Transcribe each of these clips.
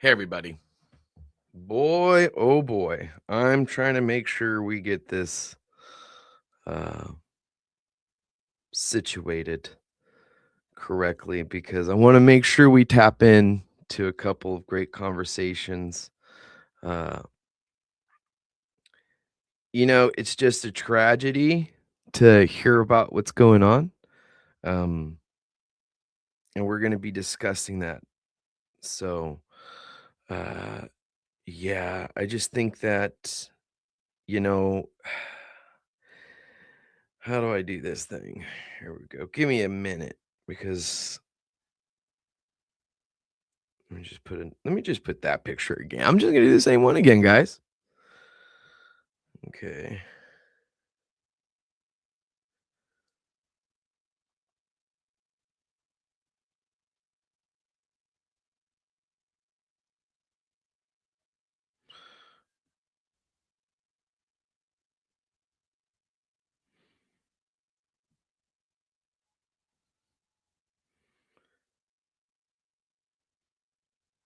Hey, everybody. Boy, oh boy, I'm trying to make sure we get this uh, situated correctly because I want to make sure we tap in to a couple of great conversations. Uh, it's just a tragedy to hear about what's going on. Um, and we're going to be discussing that. So, uh, yeah, I just think that, you know, how do I do this thing? Here we go. Give me a minute because let me just put that picture again. I'm just gonna do the same one again, guys. Okay.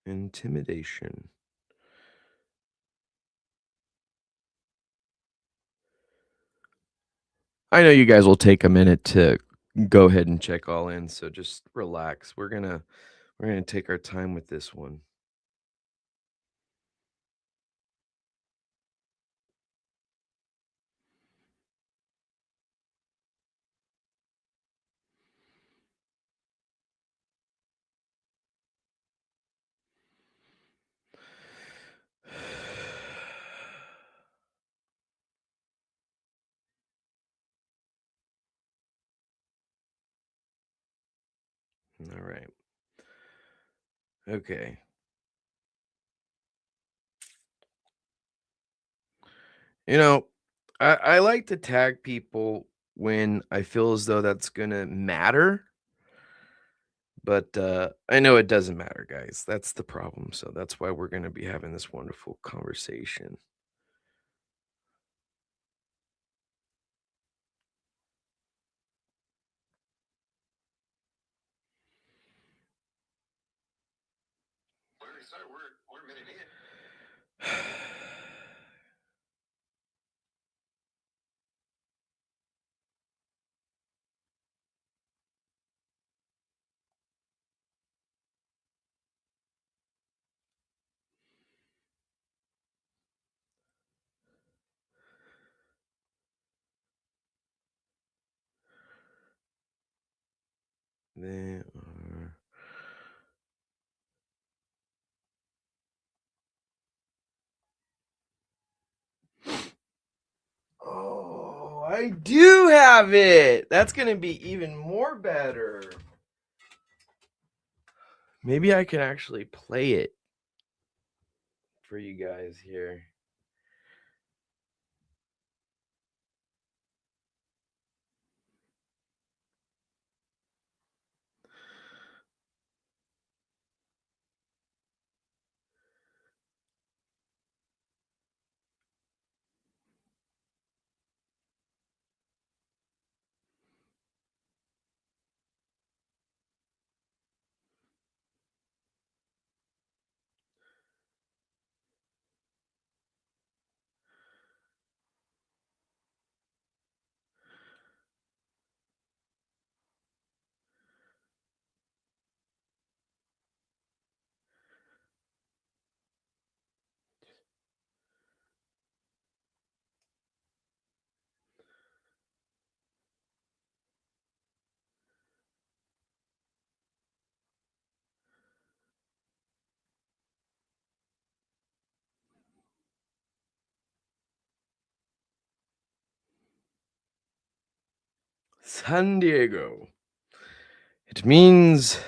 Intimidation. I know you guys will take a minute to go ahead and check all in, so just relax. We're gonna take our time with this one. All right. Okay. You know, I like to tag people when I feel as though that's gonna matter, but I know it doesn't matter, guys. That's the problem. So that's why we're gonna be having this wonderful conversation. They are. Oh, I do have it. That's gonna be even more better. Maybe I can actually play it for you guys here. San Diego. It means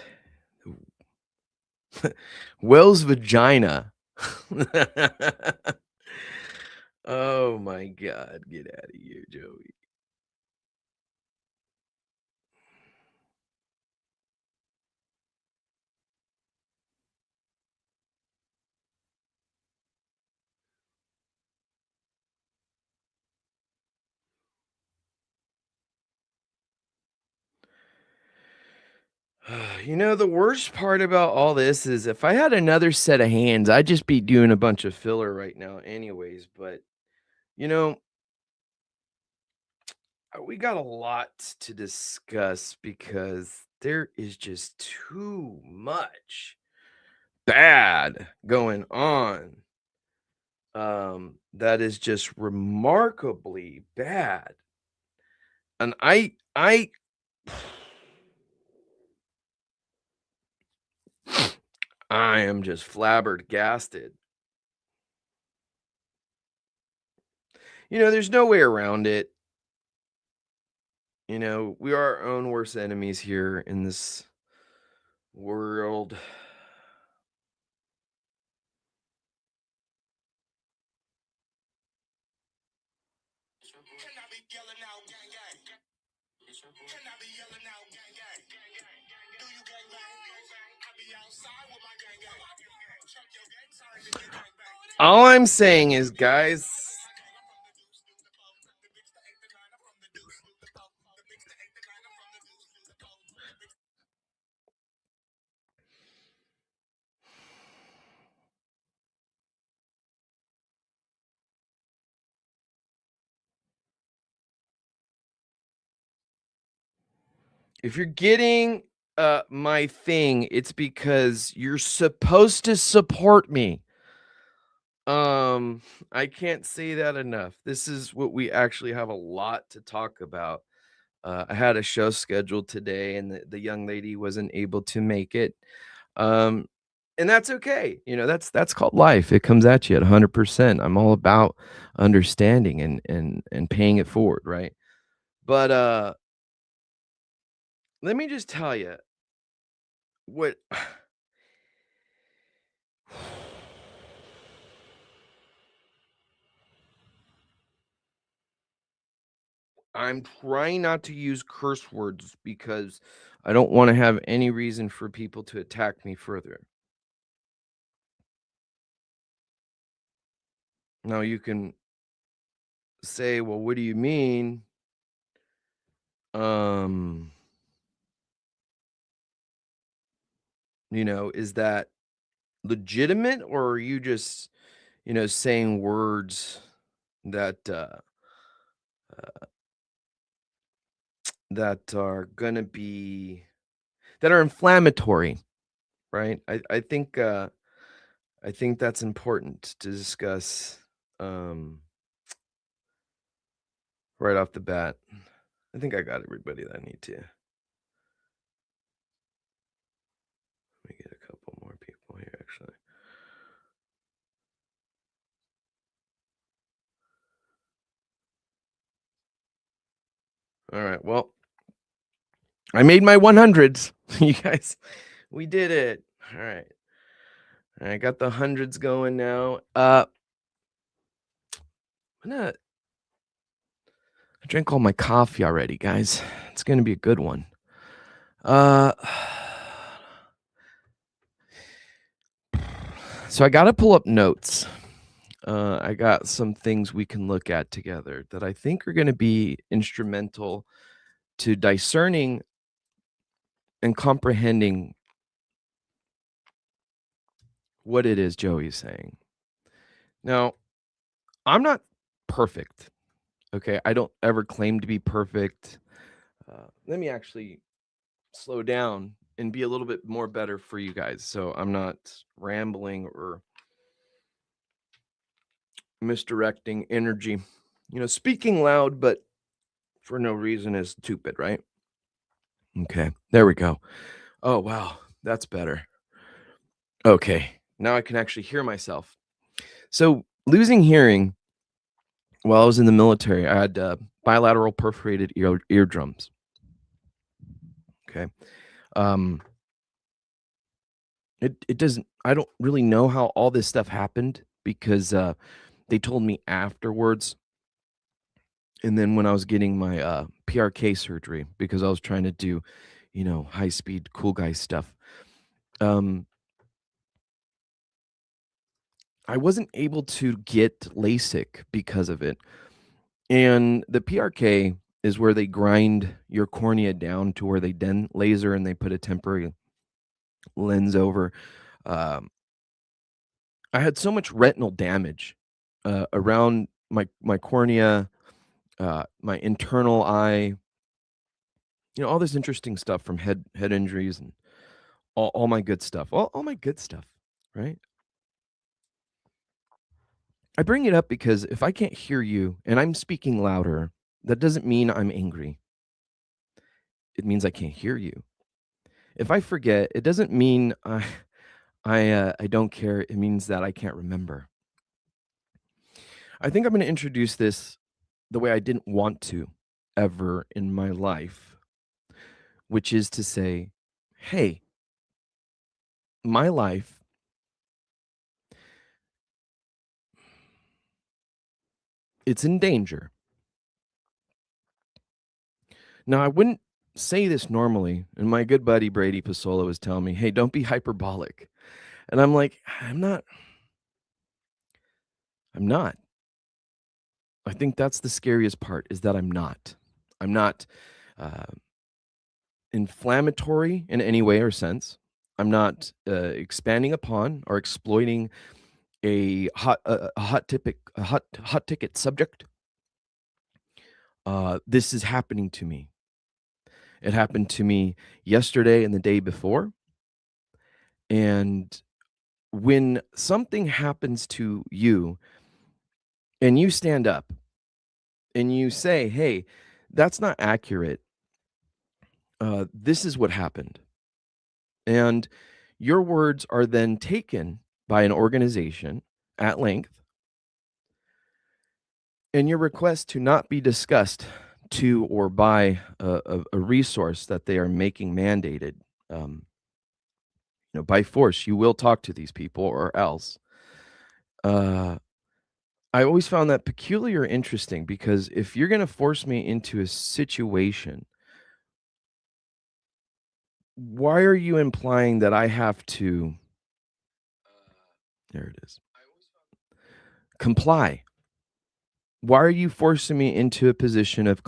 Will's vagina. Oh my god, get out of here, Joey. The worst part about all this is if I had another set of hands, I'd just be doing a bunch of filler right now anyways, but you know, we got a lot to discuss because there is just too much bad going on. That is just remarkably bad. And I am just flabbergasted. There's no way around it. We are our own worst enemies here in this world. All I'm saying is, guys, if you're getting my thing, it's because you're supposed to support me. I can't say that enough. This is what we actually have a lot to talk about. I had a show scheduled today, and the young lady wasn't able to make it. Um, and that's okay. That's called life. It comes at you at 100%. I'm all about understanding and paying it forward, right? But let me just tell you what I'm trying not to use curse words because I don't want to have any reason for people to attack me further. Now you can say, "Well, what do you mean?" Um, is that legitimate, or are you just, saying words that that are gonna be that are inflammatory, right? I think that's important to discuss right off the bat. I think I got everybody that I need to. Let me get a couple more people here, actually. All right. Well, I made my 100s. You guys, we did it. All right. I got the hundreds going now. I drank all my coffee already, guys. It's gonna be a good one. Uh, so I gotta pull up notes. I got some things we can look at together that I think are gonna be instrumental to discerning and comprehending what it is Joey is saying. Now, I'm not perfect. Okay, I don't ever claim to be perfect. Let me actually slow down and be a little bit more better for you guys, so I'm not rambling or misdirecting energy. Speaking loud, but for no reason is stupid, right? Okay, there we go. Oh, wow, that's better. Okay, now I can actually hear myself. So, losing hearing while I was in the military, I had bilateral perforated eardrums. Okay. Um, it doesn't I don't really know how all this stuff happened because, they told me afterwards, and then when I was getting my, PRK surgery because I was trying to do, high speed cool guy stuff, um, I wasn't able to get LASIK because of it, and the PRK is where they grind your cornea down to where they then laser and they put a temporary lens over. um I had so much retinal damage, around my cornea, my internal eye, all this interesting stuff from head injuries and all my good stuff, all my good stuff, right? I bring it up because if I can't hear you and I'm speaking louder, that doesn't mean I'm angry. It means I can't hear you. If I forget, it doesn't mean I don't care. It means that I can't remember. I think I'm going to introduce this the way I didn't want to ever in my life, which is to say, hey, my life, it's in danger. Now, I wouldn't say this normally, and my good buddy Brady Pasola was telling me, hey, don't be hyperbolic. And I'm like, I'm not. I think that's the scariest part is that I'm not. I'm not uh, inflammatory in any way or sense. I'm not expanding upon or exploiting a hot ticket subject. This is happening to me. It happened to me yesterday and the day before. And when something happens to you and you stand up and you say, hey, that's not accurate. This is what happened. And your words are then taken by an organization at length, and your request to not be discussed to or by a resource that they are making mandated, um, by force, you will talk to these people or else. Uh, I always found that peculiar interesting because if you're going to force me into a situation, why are you implying that I have to, there it is, comply? Why are you forcing me into a position of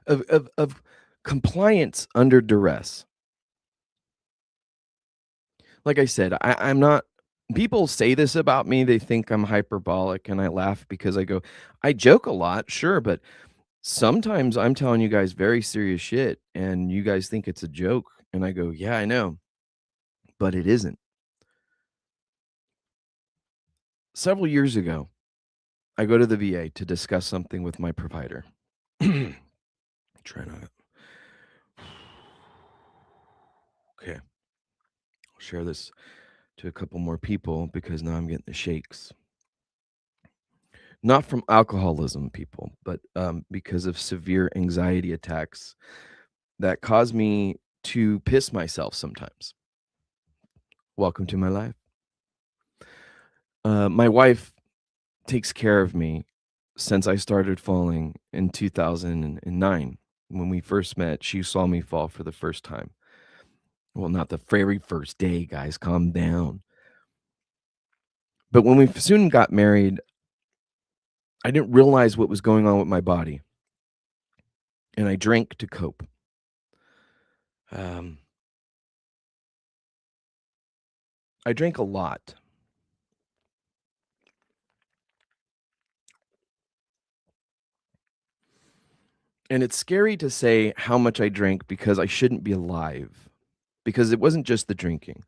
of compliance under duress? Like I said, I'm not people say this about me, they think I'm hyperbolic, and I laugh because I joke a lot, sure, but sometimes I'm telling you guys very serious shit, and you guys think it's a joke, and I go, "Yeah, I know, but it isn't." Several years ago, I go to the VA to discuss something with my provider. Try not okay, I'll share this to a couple more people because now I'm getting the shakes. Not from alcoholism, people, but, because of severe anxiety attacks that cause me to piss myself sometimes. Welcome to my life. My wife takes care of me since I started falling in 2009. When we first met, she saw me fall for the first time. Well, not the very first day, guys, calm down. But when we soon got married, I didn't realize what was going on with my body, and I drank to cope. Um, I drank a lot. And it's scary to say how much I drank because I shouldn't be alive, because it wasn't just the drinking.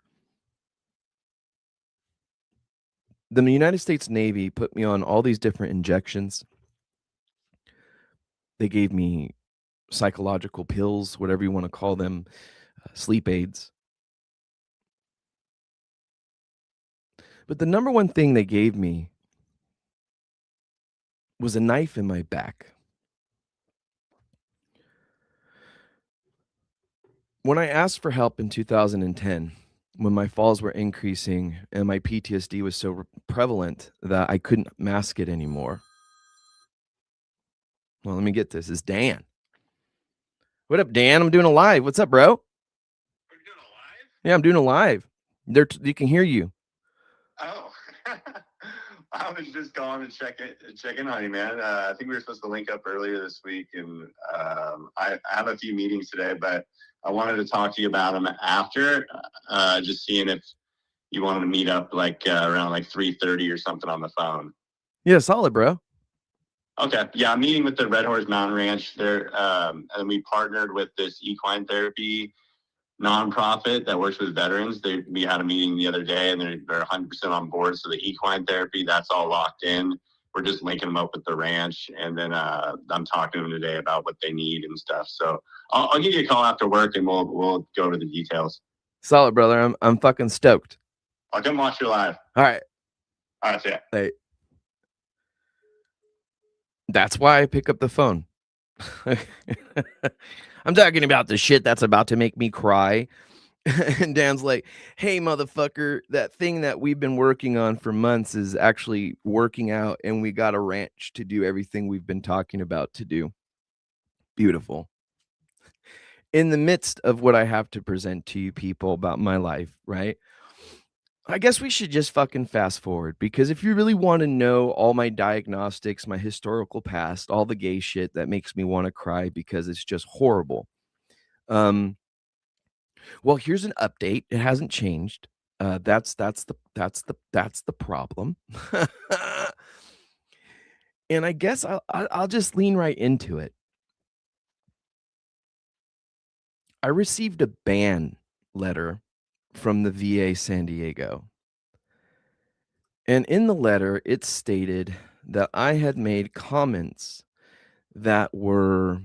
The United States Navy put me on all these different injections. They gave me psychological pills, whatever you want to call them, sleep aids. But the number one thing they gave me was a knife in my back. When I asked for help in 2010, when my falls were increasing and my PTSD was so prevalent that I couldn't mask it anymore. Well, let me get this. It's Dan. What up, Dan? I'm doing a live. What's up, bro? Are you doing a live? Yeah, I'm doing a live. You can hear you. Oh, I was just calling to check in on you, man. I think we were supposed to link up earlier this week, and I have a few meetings today, but I wanted to talk to you about them after. Just seeing if you wanted to meet up like around like 3:30 or something on the phone. Yeah, solid, bro. Okay, yeah, I'm meeting with the Red Horse Mountain Ranch there, and we partnered with this equine therapy nonprofit that works with veterans. We had a meeting the other day, and they're 100% on board. So the equine therapy, that's all locked in. We're just linking them up with the ranch, and then I'm talking to them today about what they need and stuff. So I'll give you a call after work, and we'll go over the details. Solid, brother. I'm fucking stoked. I'll come watch you live. All right. All right, see ya. Hey. That's why I pick up the phone. I'm talking about the shit that's about to make me cry. And Dan's like, hey, motherfucker, that thing that we've been working on for months is actually working out, and we got a ranch to do everything we've been talking about to do. Beautiful. In the midst of what I have to present to you people about my life, right? I guess we should just fucking fast forward, because if you really want to know all my diagnostics, my historical past, all the gay shit that makes me want to cry because it's just horrible. Well, here's an update. It hasn't changed. That's the problem. And I guess I'll just lean right into it. I received a ban letter from the VA San Diego. And in the letter, it stated that I had made comments that were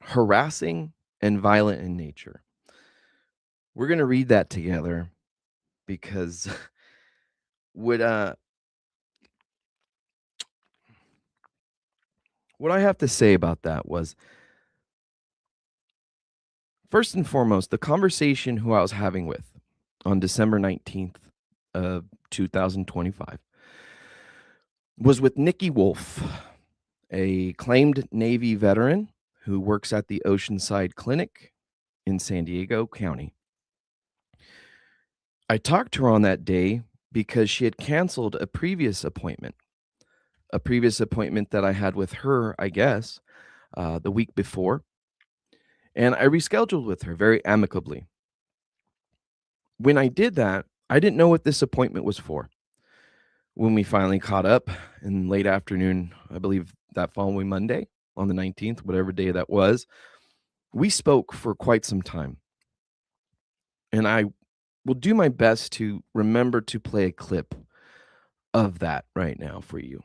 harassing and violent in nature. We're going to read that together, because what I have to say about that was, first and foremost, the conversation who I was having with on December 19th of 2025 was with Nikki Wolf, a claimed Navy veteran who works at the Oceanside Clinic in San Diego County. I talked to her on that day because she had canceled a previous appointment that I had with her, I guess, the week before. And I rescheduled with her very amicably. When I did that, I didn't know what this appointment was for. When we finally caught up in late afternoon, I believe that following Monday on the 19th, whatever day that was, we spoke for quite some time. And I will do my best to remember to play a clip of that right now for you,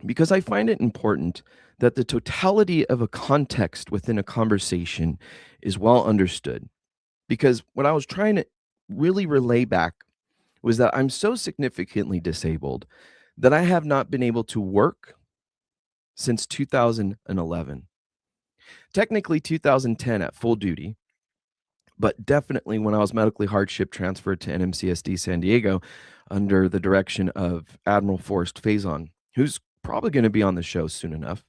because I find it important that the totality of a context within a conversation is well understood. Because what I was trying to really relay back was that I'm so significantly disabled that I have not been able to work since 2011. Technically 2010 at full duty, but definitely when I was medically hardship transferred to NMCSD San Diego under the direction of Admiral Forrest Faison, who's probably going to be on the show soon enough.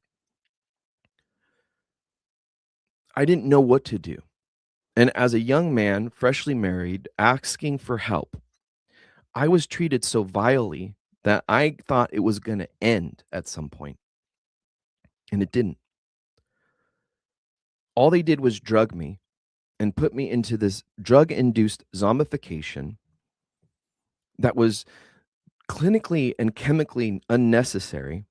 I didn't know what to do. And as a young man, freshly married, asking for help, I was treated so vilely that I thought it was going to end at some point. And it didn't. All they did was drug me and put me into this drug-induced zombification that was clinically and chemically unnecessary,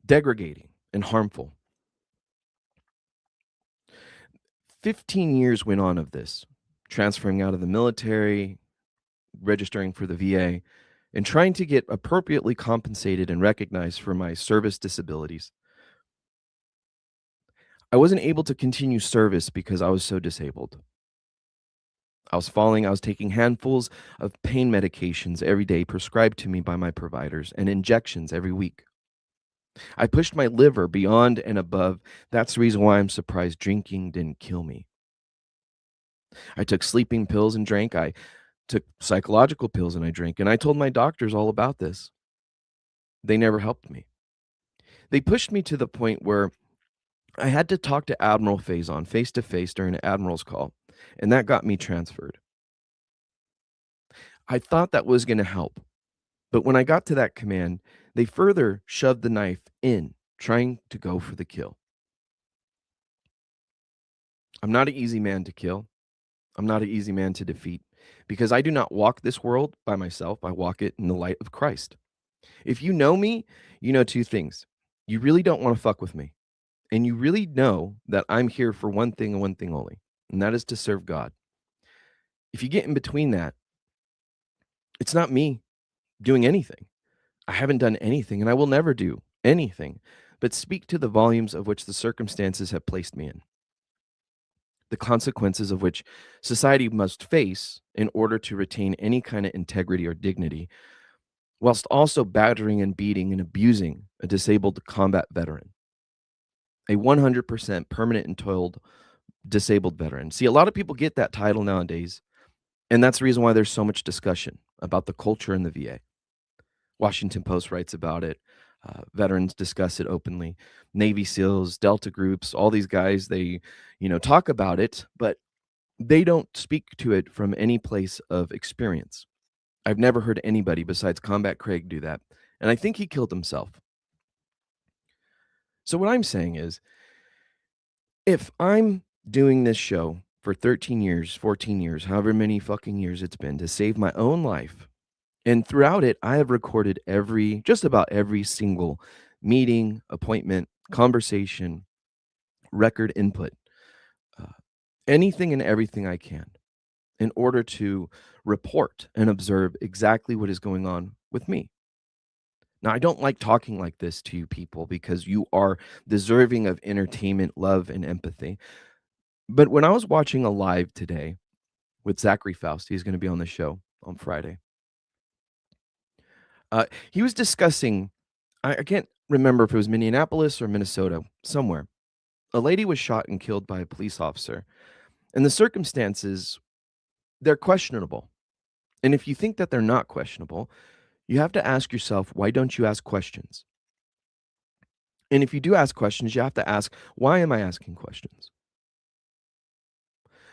degrading, and harmful. 15 years went on of this, transferring out of the military, registering for the VA, and trying to get appropriately compensated and recognized for my service disabilities. I wasn't able to continue service because I was so disabled. I was taking handfuls of pain medications every day prescribed to me by my providers and injections every week. I pushed my liver beyond and above. That's the reason why I'm surprised drinking didn't kill me. I took sleeping pills and drank. I took psychological pills and I drank. And I told my doctors all about this. They never helped me. They pushed me to the point where I had to talk to Admiral Faison face to face during an admiral's call, and that got me transferred. I thought that was going to help, but when I got to that command, they further shoved the knife in, trying to go for the kill. I'm not an easy man to kill. I'm not an easy man to defeat because I do not walk this world by myself. I walk it in the light of Christ. If you know me, you know two things. You really don't want to fuck with me. And you really know that I'm here for one thing and one thing only, and that is to serve God. If you get in between that, it's not me doing anything. I haven't done anything, and I will never do anything but speak to the volumes of which the circumstances have placed me in, the consequences of which society must face in order to retain any kind of integrity or dignity, whilst also battering and beating and abusing a disabled combat veteran, a 100% permanent and toiled disabled veteran. See, a lot of people get that title nowadays, and that's the reason why there's so much discussion about the culture in the VA. Washington Post writes about it. Veterans discuss it openly. Navy SEALs, Delta groups, all these guys, they, talk about it, but they don't speak to it from any place of experience. I've never heard anybody besides Combat Craig do that, and I think he killed himself. So what I'm saying is, if I'm doing this show for 13 years, 14 years, however many fucking years it's been to save my own life, and throughout it, I have recorded just about every single meeting, appointment, conversation, record input, uh, anything and everything I can in order to report and observe exactly what is going on with me. Now, I don't like talking like this to you people because you are deserving of entertainment, love, and empathy. But when I was watching a live today with Zachary Faust, he's going to be on the show on Friday. He was discussing, I can't remember if it was Minneapolis or Minnesota, somewhere. A lady was shot and killed by a police officer. And the circumstances, they're questionable. And if you think that they're not questionable, you have to ask yourself, why don't you ask questions? And if you do ask questions, you have to ask, why am I asking questions?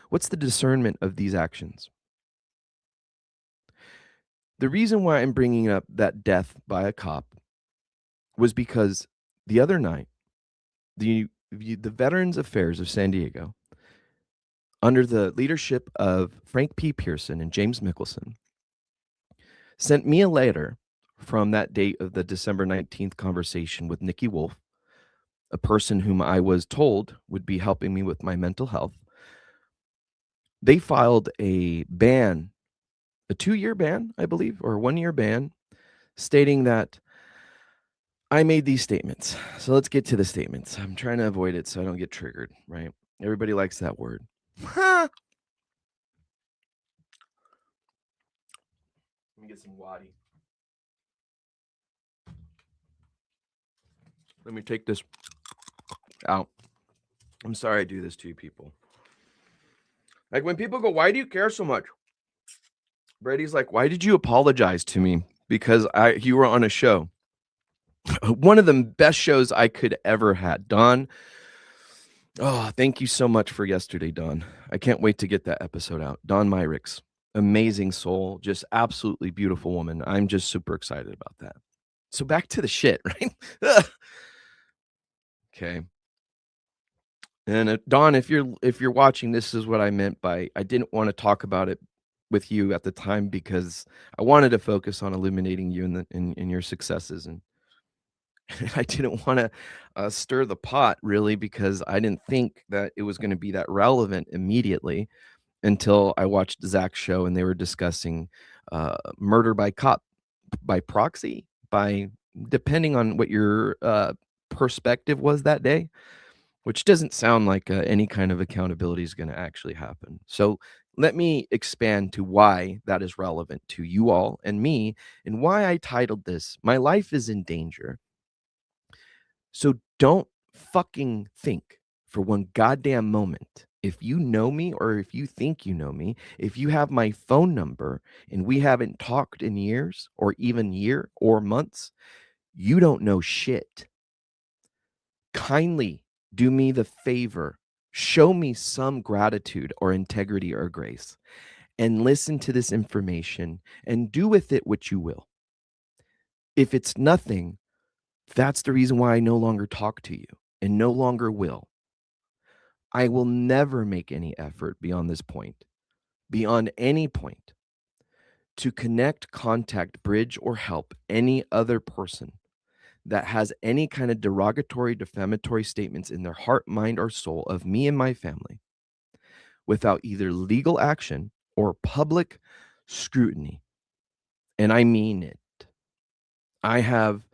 What's the discernment of these actions? The reason why I'm bringing up that death by a cop was because the other night, the Veterans Affairs of San Diego, under the leadership of Frank P. Pearson and James Mickelson, sent me a letter from that date of the December 19th conversation with Nikki Wolf, a person whom I was told would be helping me with my mental health. They filed a ban, a 2-year ban, I believe, or a 1-year ban, stating that I made these statements. So let's get to the statements. I'm trying to avoid it so I don't get triggered, right? Everybody likes that word. Let me get some Waddy. Let me take this out. I'm sorry I do this to you people. Like when people go, why do you care so much? Brady's like, why did you apologize to me? Because you were on a show. One of the best shows I could ever had. Don, oh, thank you so much for yesterday, Don. I can't wait to get that episode out. Don Myricks, amazing soul, just absolutely beautiful woman. I'm just super excited about that. So back to the shit, right? Okay. And Don, if you're watching, this is what I meant by I didn't want to talk about it with you at the time because I wanted to focus on illuminating you in your successes, and I didn't want to stir the pot really because I didn't think that it was going to be that relevant immediately until I watched Zach's show and they were discussing murder by cop, by proxy, by depending on what your perspective was that day, which doesn't sound like any kind of accountability is going to actually happen. So let me expand to why that is relevant to you all and me, and why I titled this "My Life is in Danger." So don't fucking think for one goddamn moment. If you know me or if you think you know me, if you have my phone number and we haven't talked in years or even year or months, you don't know shit. Kindly do me the favor, show me some gratitude or integrity or grace, and listen to this information and do with it what you will. If it's nothing, that's the reason why I no longer talk to you and no longer will. I will never make any effort beyond this point, beyond any point, to connect, contact, bridge, or help any other person that has any kind of derogatory, defamatory statements in their heart, mind, or soul of me and my family without either legal action or public scrutiny. And I mean it. I have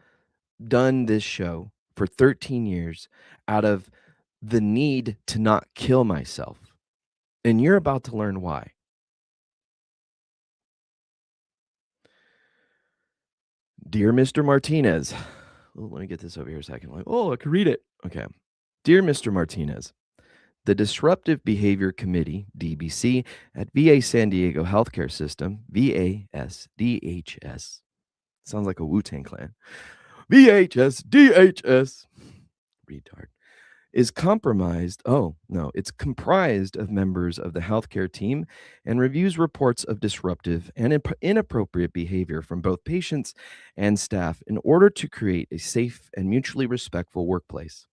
done this show for 13 years out of the need to not kill myself. And you're about to learn why. Dear Mr. Martinez, let me get this over here a second. Like, I can read it. Okay. Dear Mr. Martinez, the Disruptive Behavior Committee, DBC, at VA San Diego Healthcare System, VASDHS, sounds like a Wu-Tang Clan, VHSDHS, retard, is compromised. Oh, no, it's comprised of members of the healthcare team and reviews reports of disruptive and inappropriate behavior from both patients and staff in order to create a safe and mutually respectful workplace.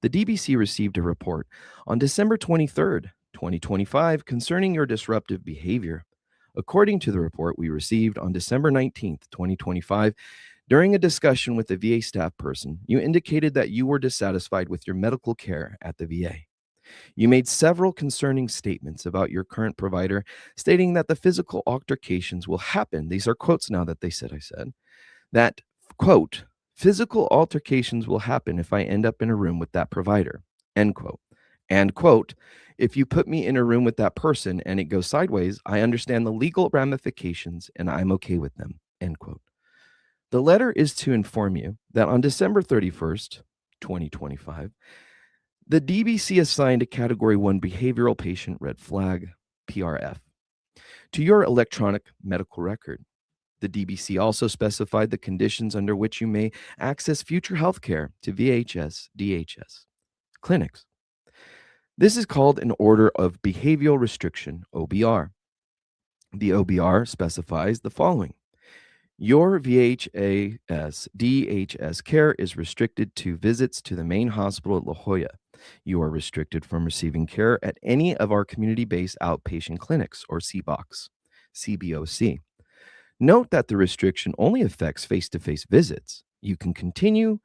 The DBC received a report on December 23rd, 2025, concerning your disruptive behavior. According to the report we received on December 19th, 2025, during a discussion with the VA staff person, you indicated that you were dissatisfied with your medical care at the VA. You made several concerning statements about your current provider, stating that the physical altercations will happen. These are quotes now that they said, that, quote, physical altercations will happen if I end up in a room with that provider, end quote. And, quote, if you put me in a room with that person and it goes sideways, I understand the legal ramifications and I'm okay with them, end quote. The letter is to inform you that on December 31st, 2025, the DBC assigned a Category 1 behavioral patient red flag, PRF, to your electronic medical record. The DBC also specified the conditions under which you may access future health care to VHS, DHS clinics. This is called an Order of Behavioral Restriction, OBR. The OBR specifies the following. Your VHS, DHS care is restricted to visits to the main hospital at La Jolla. You are restricted from receiving care at any of our community-based outpatient clinics or CBOC. Note that the restriction only affects face-to-face visits. You can continue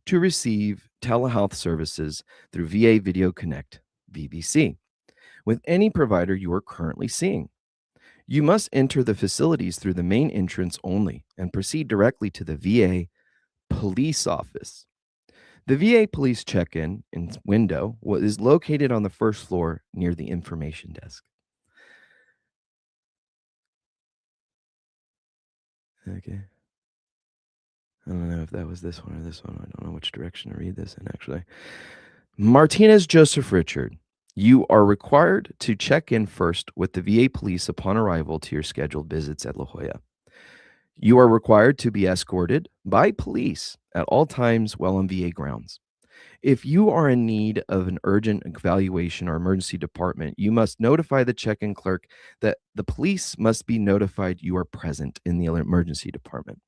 to receive telehealth services through VA Video Connect, VVC, with any provider you are currently seeing. You must enter the facilities through the main entrance only and proceed directly to the VA police office. The VA police check-in window is located on the first floor near the information desk. Okay. I don't know if that was this one or this one. I don't know which direction to read this in, actually. Martinez Joseph Richard, you are required to check in first with the VA police upon arrival to your scheduled visits at La Jolla. You are required to be escorted by police at all times while on VA grounds. If you are in need of an urgent evaluation or emergency department, you must notify the check-in clerk that the police must be notified you are present in the emergency department.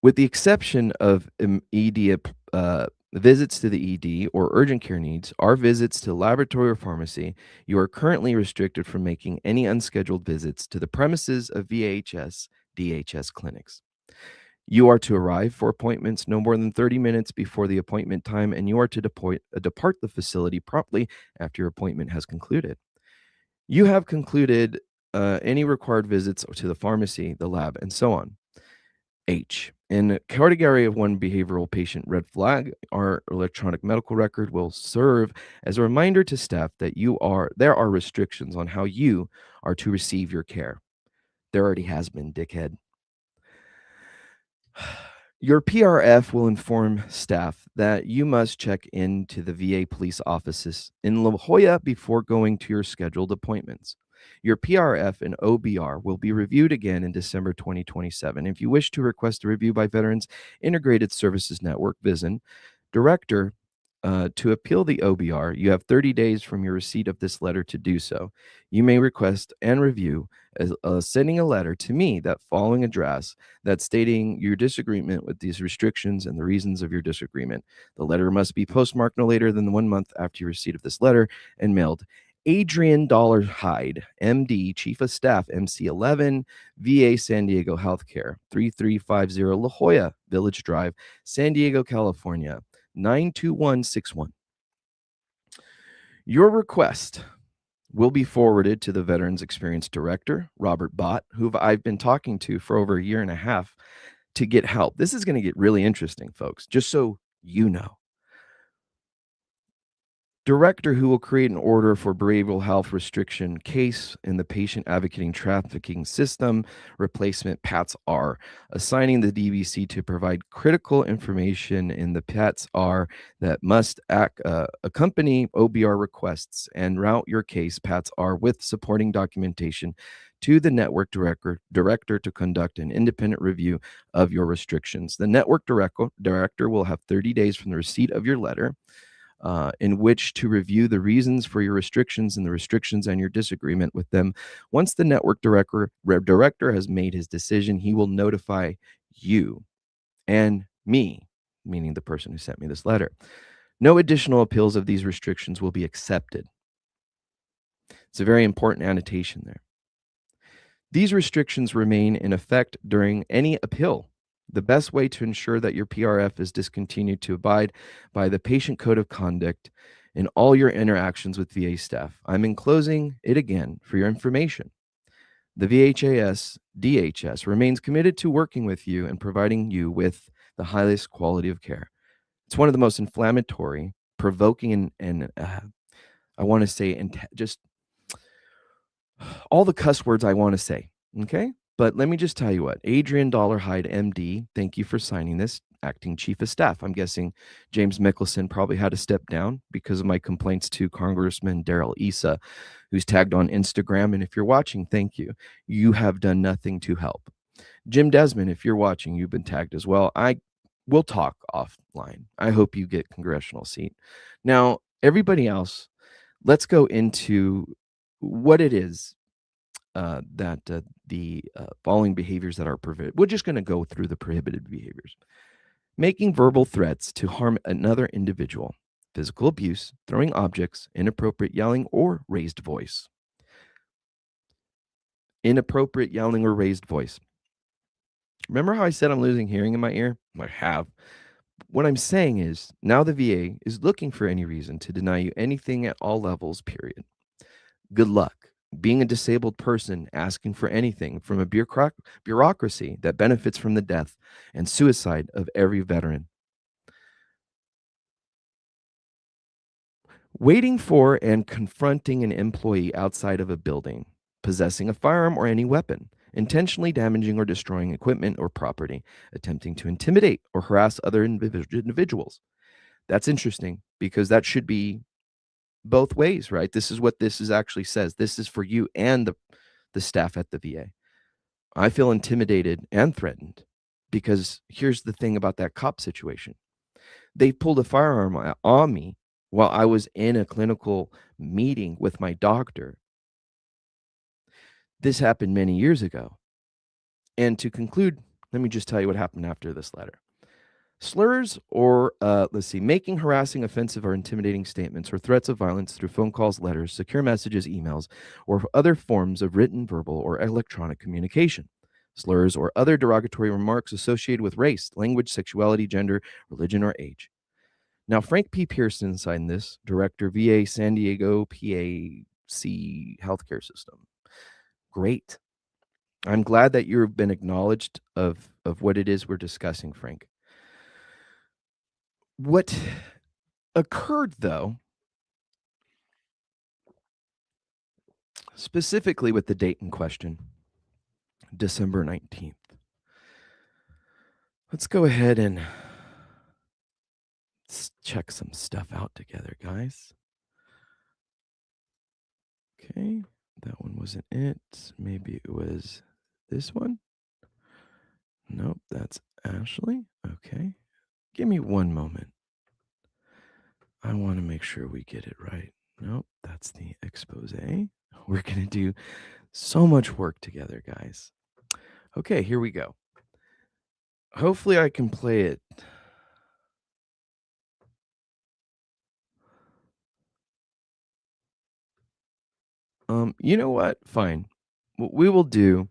With the exception of ED visits to the ED or urgent care needs, our visits to laboratory or pharmacy, you are currently restricted from making any unscheduled visits to the premises of VHS, DHS clinics. You are to arrive for appointments no more than 30 minutes before the appointment time, and you are to depart the facility promptly after your appointment has concluded. You have concluded any required visits to the pharmacy, the lab, and so on. H. In category of 1 behavioral patient red flag, our electronic medical record will serve as a reminder to staff that there are restrictions on how you are to receive your care. There already has been, dickhead. Your PRF will inform staff that you must check into the VA police offices in La Jolla before going to your scheduled appointments. Your PRF and OBR will be reviewed again in December 2027. If you wish to request a review by Veterans Integrated Services Network, VISN, Director, to appeal the OBR, you have 30 days from your receipt of this letter to do so. You may request and review sending a letter to me that following address that's stating your disagreement with these restrictions and the reasons of your disagreement. The letter must be postmarked no later than 1 month after your receipt of this letter and mailed. Adrian Dollar Hyde, MD, Chief of Staff, MC11, VA San Diego Healthcare, 3350 La Jolla Village Drive, San Diego, California, 92161. Your request will be forwarded to the Veterans Experience Director, Robert Bott, who I've been talking to for over a year and a half to get help. This is going to get really interesting, folks, just so you know. Director who will create an order for behavioral health restriction case in the patient advocating trafficking system replacement PATS-R, assigning the DVC to provide critical information in the PATS-R that must accompany OBR requests and route your case PATS-R with supporting documentation to the network director to conduct an independent review of your restrictions. The network director will have 30 days from the receipt of your letter in which to review the reasons for your restrictions and the restrictions and your disagreement with them. Once the network director has made his decision, he will notify you and me, meaning the person who sent me this letter. No additional appeals of these restrictions will be accepted. It's a very important annotation there. These restrictions remain in effect during any appeal. The best way to ensure that your PRF is discontinued to abide by the patient code of conduct in all your interactions with VA staff. I'm enclosing it again for your information. The VHAS DHS remains committed to working with you and providing you with the highest quality of care. It's one of the most inflammatory, provoking, and I want to say, and just all the cuss words I want to say. Okay. But let me just tell you what, Adrian Dollar Hyde, MD, thank you for signing this, acting chief of staff. I'm guessing James Mickelson probably had to step down because of my complaints to Congressman Darrell Issa, who's tagged on Instagram. And if you're watching, thank you. You have done nothing to help. Jim Desmond, if you're watching, you've been tagged as well. We'll talk offline. I hope you get congressional seat. Now, everybody else, let's go into what it is that the following behaviors that are prohibited. We're just going to go through the prohibited behaviors. Making verbal threats to harm another individual, physical abuse, throwing objects, inappropriate yelling or raised voice. Inappropriate yelling or raised voice. Remember how I said I'm losing hearing in my ear? I have. What I'm saying is now the VA is looking for any reason to deny you anything at all levels, period. Good luck. Being a disabled person asking for anything from a bureaucracy that benefits from the death and suicide of every veteran. Waiting for and confronting an employee outside of a building, possessing a firearm or any weapon, intentionally damaging or destroying equipment or property, attempting to intimidate or harass other individuals. That's interesting because that should be both ways, right? This is what this is actually says. This is for you and the staff at the VA. I feel intimidated and threatened because here's the thing about that cop situation. They pulled a firearm on me while I was in a clinical meeting with my doctor. This happened many years ago. And to conclude, let me just tell you what happened after this letter. Slurs or, making harassing, offensive, or intimidating statements or threats of violence through phone calls, letters, secure messages, emails, or other forms of written, verbal, or electronic communication. Slurs or other derogatory remarks associated with race, language, sexuality, gender, religion, or age. Now, Frank P. Pearson signed this, Director, VA San Diego PAC Healthcare System. Great. I'm glad that you've been acknowledged of what it is we're discussing, Frank. What occurred, though, specifically with the date in question, December 19th. Let's go ahead and check some stuff out together, guys. Okay, that one wasn't it. Maybe it was this one. Nope, that's Ashley. Okay, give me one moment. I want to make sure we get it right. Nope, that's the expose. We're going to do so much work together, guys. Okay, here we go. Hopefully I can play it. You know what? Fine. What we will do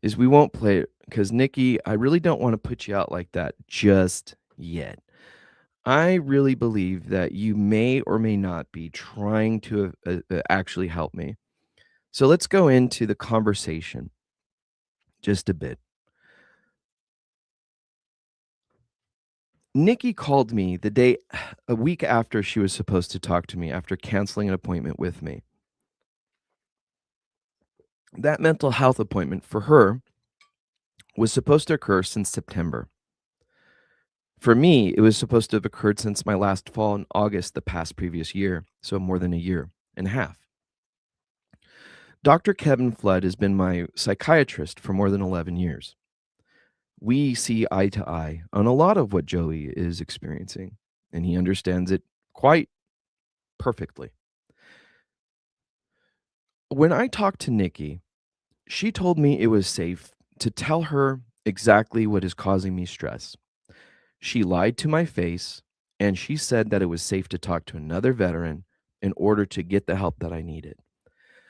is we won't play it because Nikki, I really don't want to put you out like that just yet. I really believe that you may or may not be trying to actually help me. So let's go into the conversation just a bit. Nikki called me the day a week after she was supposed to talk to me after canceling an appointment with me. That mental health appointment for her was supposed to occur since September. For me, it was supposed to have occurred since my last fall in August the past previous year, so more than a year and a half. Dr. Kevin Flood has been my psychiatrist for more than 11 years. We see eye to eye on a lot of what Joey is experiencing, and he understands it quite perfectly. When I talked to Nikki, she told me it was safe to tell her exactly what is causing me stress. She lied to my face, and she said that it was safe to talk to another veteran in order to get the help that I needed.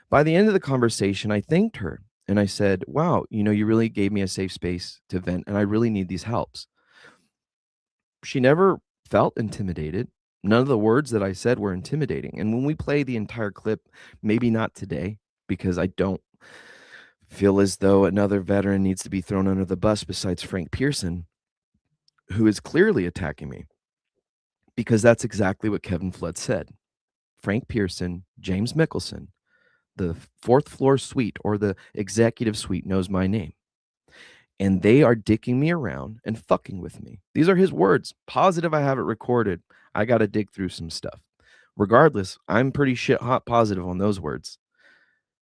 By the end of the conversation, I thanked her and I said, "Wow, you really gave me a safe space to vent, and I really need these helps." She never felt intimidated. None of the words that I said were intimidating. And when we play the entire clip, maybe not today, because I don't feel as though another veteran needs to be thrown under the bus besides Frank Pearson, who is clearly attacking me, because that's exactly what Kevin Flood said. Frank Pearson, James Mickelson, the fourth floor suite or the executive suite knows my name. And they are dicking me around and fucking with me. These are his words. Positive I have it recorded. I got to dig through some stuff. Regardless, I'm pretty shit hot positive on those words.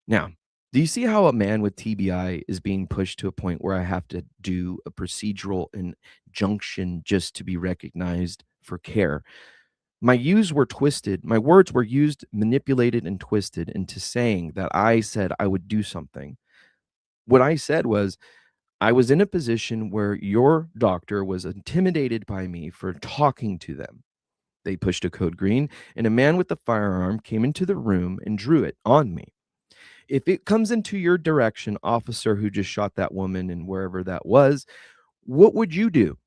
Now, do you see how a man with TBI is being pushed to a point where I have to do a procedural injunction just to be recognized for care? My words were used, manipulated, and twisted into saying that I said I would do something. What I said was, I was in a position where your doctor was intimidated by me for talking to them. They pushed a code green, and a man with a firearm came into the room and drew it on me. If it comes into your direction, officer who just shot that woman and wherever that was, what would you do?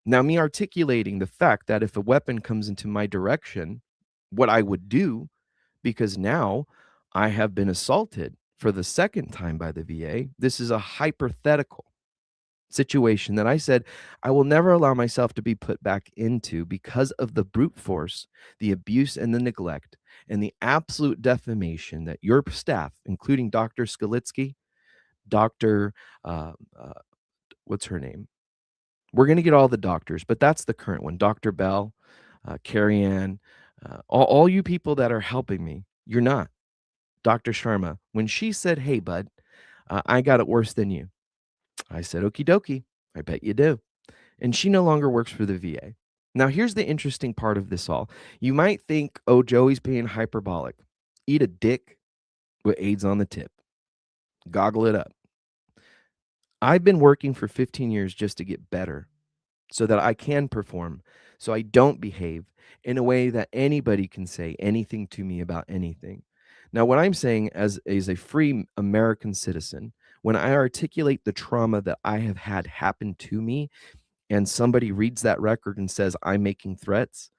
Now, me articulating the fact that if a weapon comes into my direction, what I would do, because now I have been assaulted for the second time by the VA. This is a hypothetical situation that I said I will never allow myself to be put back into because of the brute force, the abuse and the neglect, and the absolute defamation that your staff, including Dr. Skalitsky, Dr. What's her name? We're going to get all the doctors, but that's the current one. Dr. Bell, Carrie Ann, all you people that are helping me, you're not. Dr. Sharma, when she said, "Hey, bud, I got it worse than you," I said, "Okie dokie, I bet you do." And she no longer works for the VA. Now, here's the interesting part of this all. You might think, oh, Joey's being hyperbolic. Eat a dick with AIDS on the tip. Goggle it up. I've been working for 15 years just to get better so that I can perform, so I don't behave in a way that anybody can say anything to me about anything. Now, what I'm saying as a free American citizen, when I articulate the trauma that I have had happen to me, and somebody reads that record and says, I'm making threats,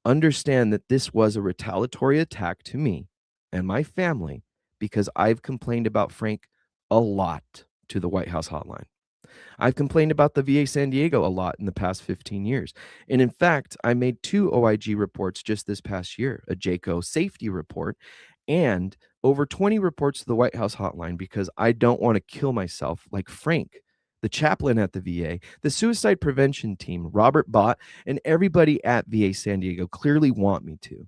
understand that this was a retaliatory attack to me and my family because I've complained about Frank a lot to the White House hotline. I've complained about the VA San Diego a lot in the past 15 years. And in fact, I made 2 OIG reports just this past year, a JACO safety report and over 20 reports to the White House hotline because I don't want to kill myself like Frank the chaplain at the VA, the suicide prevention team, Robert Bott, and everybody at VA San Diego clearly want me to.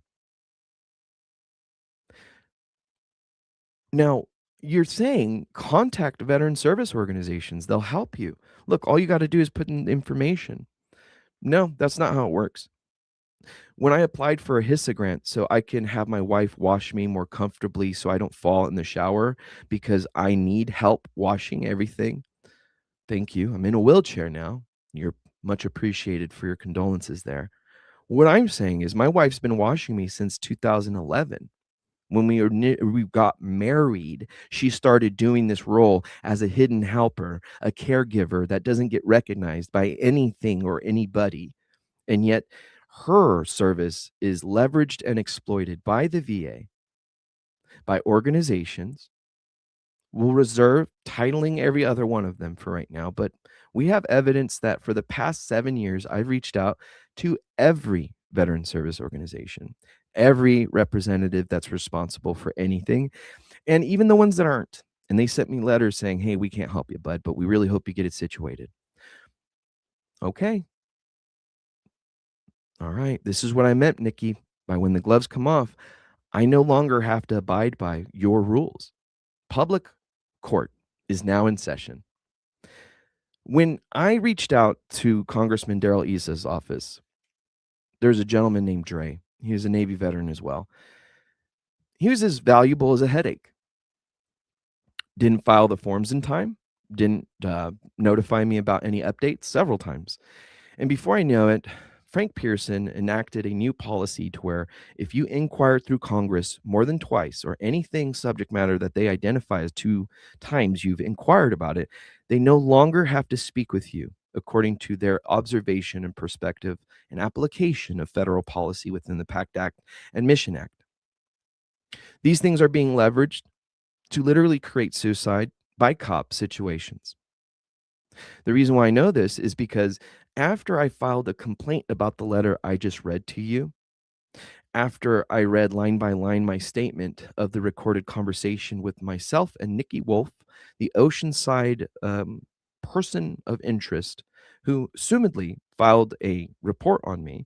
Now, you're saying contact veteran service organizations, they'll help you. Look, all you got to do is put in information. No, that's not how it works. When I applied for a HISA grant so I can have my wife wash me more comfortably so I don't fall in the shower because I need help washing everything. Thank you. I'm in a wheelchair now. You're much appreciated for your condolences there. What I'm saying is my wife's been washing me since 2011. When we got married, she started doing this role as a hidden helper, a caregiver that doesn't get recognized by anything or anybody. And yet her service is leveraged and exploited by the VA, by organizations. We'll reserve titling every other one of them for right now, but we have evidence that for the past 7 years, I've reached out to every veteran service organization, every representative that's responsible for anything, and even the ones that aren't. And they sent me letters saying, "Hey, we can't help you, bud, but we really hope you get it situated." Okay. All right. This is what I meant, Nikki, by when the gloves come off, I no longer have to abide by your rules. Public court is now in session. When I reached out to Congressman Darrell Issa's office, there's a gentleman named Dre. He was a Navy veteran as well. He was as valuable as a headache. Didn't file the forms in time, didn't notify me about any updates several times. And before I know it, Frank Pearson enacted a new policy to where if you inquire through Congress more than twice or anything subject matter that they identify as 2 times you've inquired about it, they no longer have to speak with you according to their observation and perspective and application of federal policy within the PACT Act and Mission Act. These things are being leveraged to literally create suicide by cop situations. The reason why I know this is because after I filed a complaint about the letter I just read to you, after I read line by line my statement of the recorded conversation with myself and Nikki Wolf, the Oceanside person of interest who assumedly filed a report on me,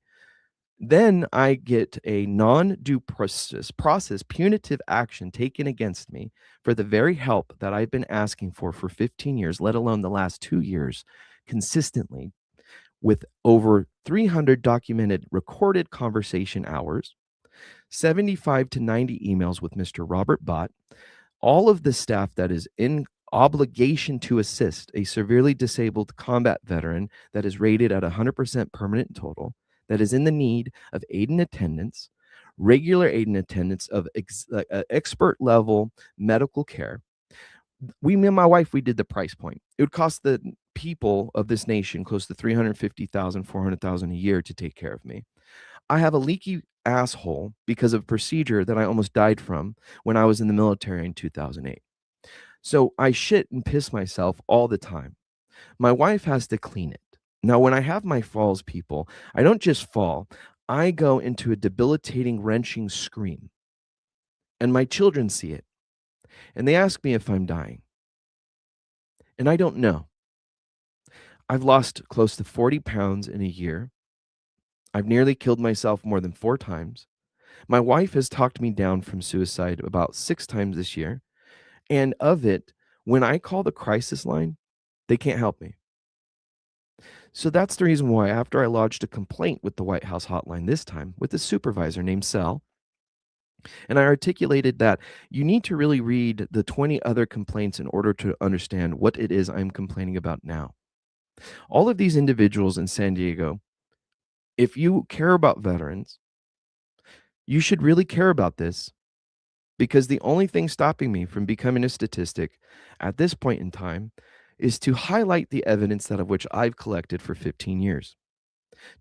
then I get a non-due process punitive action taken against me for the very help that I've been asking for 15 years, let alone the last 2 years, consistently, with over 300 documented recorded conversation hours, 75 to 90 emails with Mr. Robert Bott, all of the staff that is in obligation to assist a severely disabled combat veteran that is rated at 100% permanent total, that is in the need of aid and attendance, regular aid and attendance of expert level medical care. Me and my wife, we did the price point. It would cost the people of this nation close to $350,000, $400,000 a year to take care of me. I have a leaky asshole because of a procedure that I almost died from when I was in the military in 2008. So I shit and piss myself all the time. My wife has to clean it. Now, when I have my falls, people, I don't just fall. I go into a debilitating, wrenching scream. And my children see it. And they ask me if I'm dying. And I don't know. I've lost close to 40 pounds in a year. I've nearly killed myself more than 4 times. My wife has talked me down from suicide about 6 times this year. And of it, when I call the crisis line, they can't help me. So that's the reason why, after I lodged a complaint with the White House hotline this time with a supervisor named Sal, and I articulated that you need to really read the 20 other complaints in order to understand what it is I'm complaining about now. All of these individuals in San Diego, if you care about veterans, you should really care about this, because the only thing stopping me from becoming a statistic at this point in time is to highlight the evidence that of which I've collected for 15 years,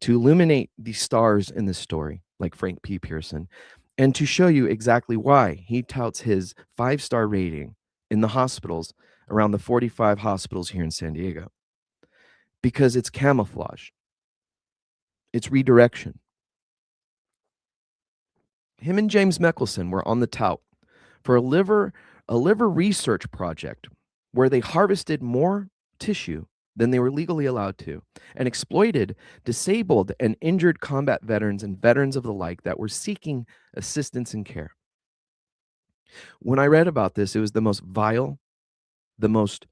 to illuminate the stars in the story, like Frank P. Pearson, and to show you exactly why he touts his 5-star rating in the hospitals around the 45 hospitals here in San Diego. Because it's camouflage. It's redirection. Him and James Mickelson were on the tout for a liver research project where they harvested more tissue than they were legally allowed to, and exploited disabled and injured combat veterans and veterans of the like that were seeking assistance and care. When I read about this, it was the most vile, the most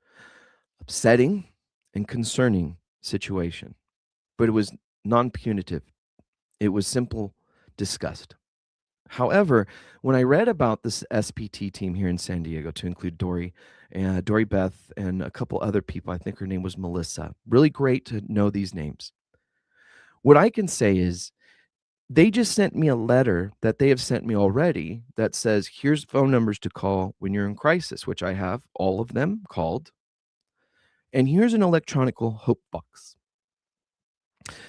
upsetting, and concerning situation. But it was non punitive, it was simple disgust. However, when I read about this SPT team here in San Diego, to include Dory Beth and a couple other people, I think her name was Melissa. Really great to know these names. What I can say is they just sent me a letter that they have sent me already that says, here's phone numbers to call when you're in crisis, which I have all of them called. And here's an electronic hope box.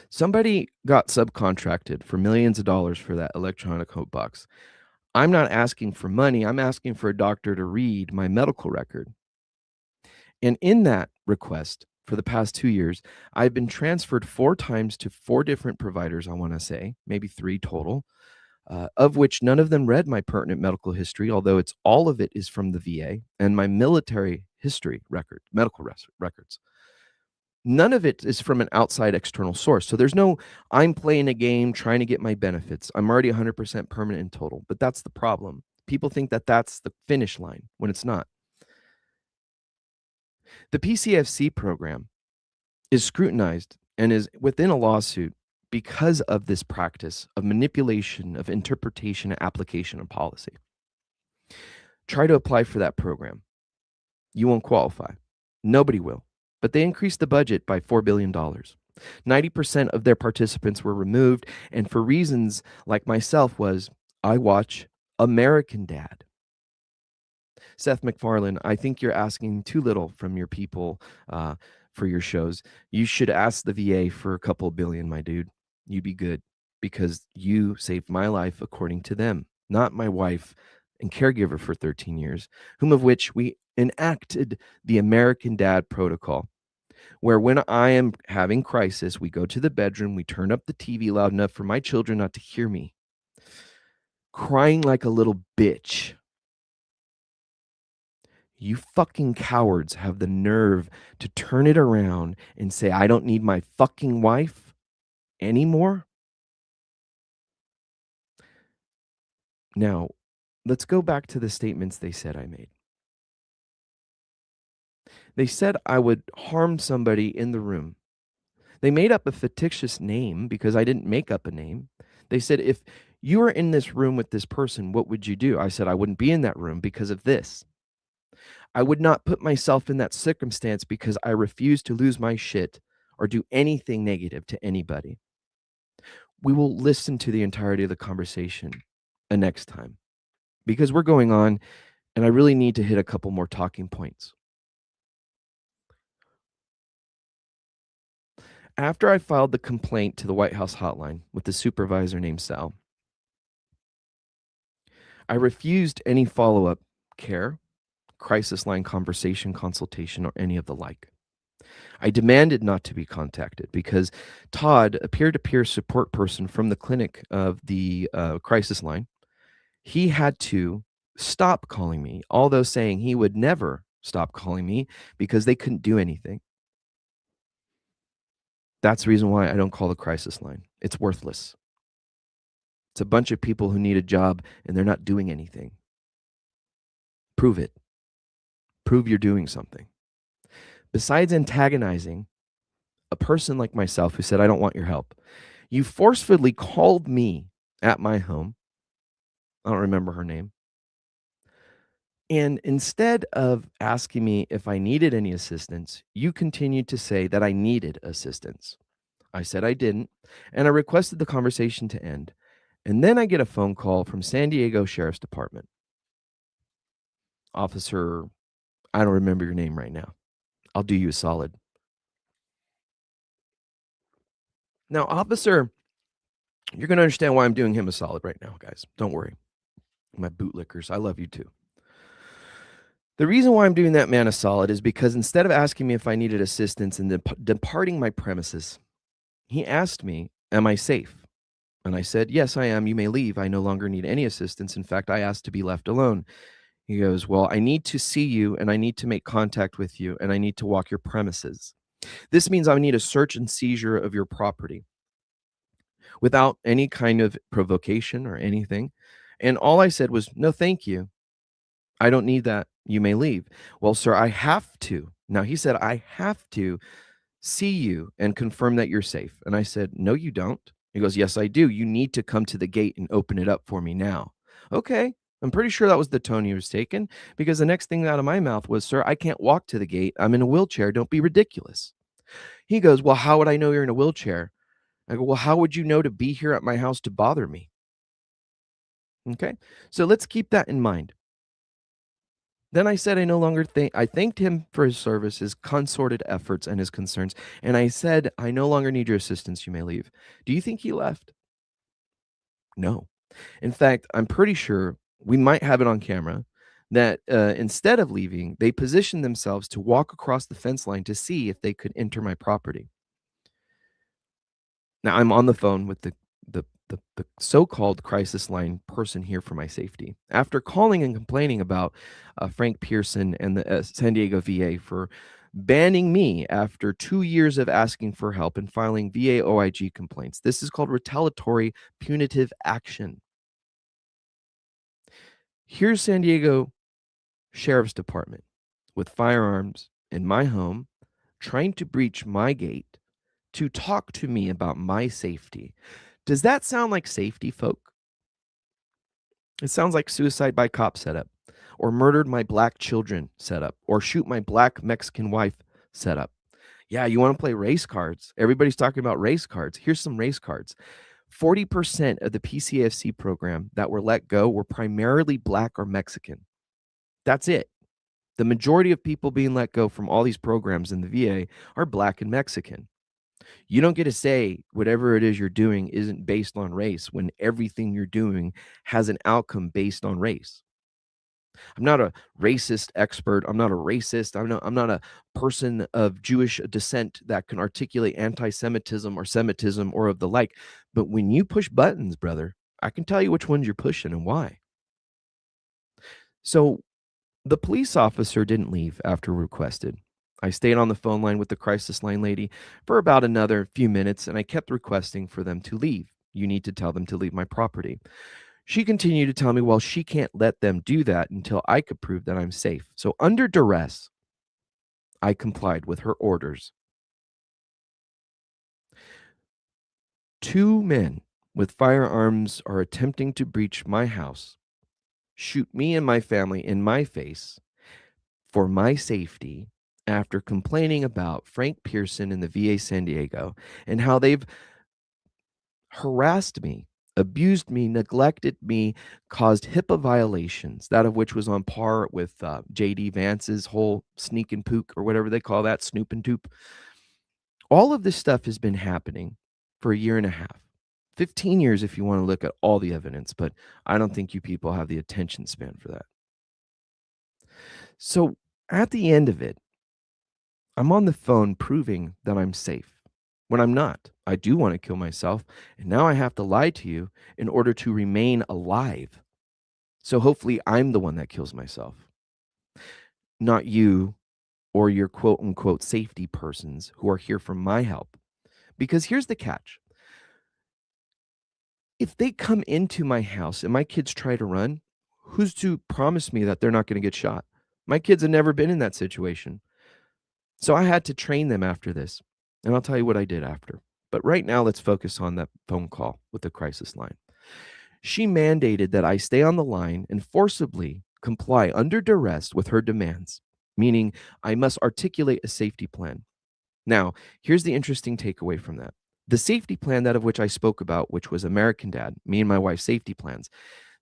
Somebody got subcontracted for millions of dollars for that electronic hope box. I'm not asking for money. I'm asking for a doctor to read my medical record. And in that request, for the past 2 years, I've been transferred 4 times to 4 different providers, I want to say, maybe 3 total, of which none of them read my pertinent medical history, although all of it is from the VA, and my military history record, medical records. None of it is from an outside external source. So there's no, I'm playing a game trying to get my benefits. I'm already 100% permanent in total, but that's the problem. People think that that's the finish line when it's not. The PCFC program is scrutinized and is within a lawsuit because of this practice of manipulation of interpretation, application, and policy. Try to apply for that program. You won't qualify. Nobody will. But they increased the budget by $4 billion. 90% of their participants were removed, and for reasons like myself was, I watch American Dad. Seth MacFarlane, I think you're asking too little from your people for your shows. You should ask the VA for a couple billion, my dude. You'd be good because you saved my life according to them, not my wife and caregiver for 13 years, whom of which we enacted the American Dad protocol, where when I am having crisis, we go to the bedroom, we turn up the TV loud enough for my children not to hear me crying like a little bitch. You fucking cowards have the nerve to turn it around and say, I don't need my fucking wife anymore. Now, let's go back to the statements they said I made. They said I would harm somebody in the room. They made up a fictitious name because I didn't make up a name. They said, if you were in this room with this person, what would you do? I said, I wouldn't be in that room because of this. I would not put myself in that circumstance because I refuse to lose my shit or do anything negative to anybody. We will listen to the entirety of the conversation next time because we're going on and I really need to hit a couple more talking points. After I filed the complaint to the White House hotline with the supervisor named Sal, I refused any follow-up care, crisis line conversation, consultation, or any of the like. I demanded not to be contacted because Todd, a peer-to-peer support person from the clinic of the crisis line, he had to stop calling me, although saying he would never stop calling me because they couldn't do anything. That's the reason why I don't call the crisis line. It's worthless. It's a bunch of people who need a job and they're not doing anything. Prove it. Prove you're doing something. Besides antagonizing a person like myself who said, I don't want your help, you forcefully called me at my home. I don't remember her name. And instead of asking me if I needed any assistance, you continued to say that I needed assistance. I said I didn't, and I requested the conversation to end. And then I get a phone call from San Diego Sheriff's Department. Officer, I don't remember your name right now. I'll do you a solid. Now, officer, you're going to understand why I'm doing him a solid right now, guys. Don't worry. My bootlickers, I love you too. The reason why I'm doing that man a solid is because instead of asking me if I needed assistance and departing my premises, he asked me, am I safe? And I said, yes, I am. You may leave. I no longer need any assistance. In fact, I asked to be left alone. He goes, well, I need to see you and I need to make contact with you and I need to walk your premises. This means I need a search and seizure of your property without any kind of provocation or anything. And all I said was, no, thank you. I don't need that. You may leave. Well, sir, I have to. Now, he said, I have to see you and confirm that you're safe. And I said, no, you don't. He goes, yes, I do. You need to come to the gate and open it up for me now. Okay. I'm pretty sure that was the tone he was taking because the next thing out of my mouth was, sir, I can't walk to the gate. I'm in a wheelchair. Don't be ridiculous. He goes, well, how would I know you're in a wheelchair? I go, well, how would you know to be here at my house to bother me? Okay. So let's keep that in mind. Then I said I no longer think I thanked him for his service, his consorted efforts, and his concerns. And I said, I no longer need your assistance. You may leave. Do you think he left? No. In fact, I'm pretty sure we might have it on camera that instead of leaving, they positioned themselves to walk across the fence line to see if they could enter my property. Now I'm on the phone with the so-called crisis line person here for my safety. After calling and complaining about Frank Pearson and the San Diego VA for banning me after 2 years of asking for help and filing VA OIG complaints. This is called retaliatory punitive action. Here's San Diego Sheriff's Department with firearms in my home trying to breach my gate to talk to me about my safety. Does that sound like safety, folk? It sounds like suicide by cop setup, or murdered my black children setup, or shoot my black Mexican wife setup. Yeah, you want to play race cards? Everybody's talking about race cards. Here's some race cards. 40% of the PCFC program that were let go were primarily black or Mexican. That's it. The majority of people being let go from all these programs in the VA are black and Mexican. You don't get to say whatever it is you're doing isn't based on race when everything you're doing has an outcome based on race. I'm not a racist expert. I'm not a racist. I'm not a person of Jewish descent that can articulate anti-Semitism or Semitism or of the like. But when you push buttons, brother, I can tell you which ones you're pushing and why. So the police officer didn't leave after requested. I stayed on the phone line with the crisis line lady for about another few minutes, and I kept requesting for them to leave. You need to tell them to leave my property. She continued to tell me, well, she can't let them do that until I could prove that I'm safe. So, under duress, I complied with her orders. 2 men with firearms are attempting to breach my house, shoot me and my family in my face for my safety after complaining about Frank Pearson and the VA San Diego and how they've harassed me, abused me, neglected me, caused HIPAA violations, that of which was on par with JD Vance's whole sneak and pook or whatever they call that, snoop and toop. All of this stuff has been happening for a year and a half. 15 years if you want to look at all the evidence, but I don't think you people have the attention span for that. So at the end of it, I'm on the phone proving that I'm safe when I'm not. I do want to kill myself, and now I have to lie to you in order to remain alive. So hopefully I'm the one that kills myself, not you or your quote unquote safety persons who are here for my help. Because here's the catch. If they come into my house and my kids try to run, who's to promise me that they're not going to get shot? My kids have never been in that situation. So I had to train them after this. And I'll tell you what I did after. But right now, let's focus on that phone call with the crisis line. She mandated that I stay on the line and forcibly comply under duress with her demands, meaning I must articulate a safety plan. Now, here's the interesting takeaway from that. The safety plan, that of which I spoke about, which was American Dad, me and my wife's safety plans,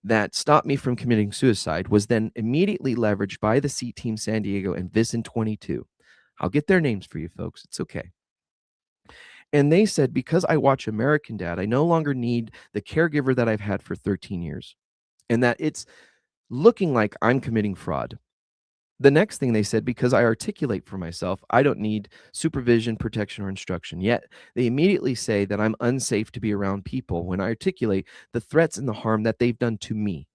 that stopped me from committing suicide, was then immediately leveraged by the C Team San Diego and Vision 22. I'll get their names for you folks. It's okay. And they said, because I watch American Dad, I no longer need the caregiver that I've had for 13 years and that it's looking like I'm committing fraud. The next thing they said, because I articulate for myself, I don't need supervision, protection, or instruction. Yet they immediately say that I'm unsafe to be around people when I articulate the threats and the harm that they've done to me.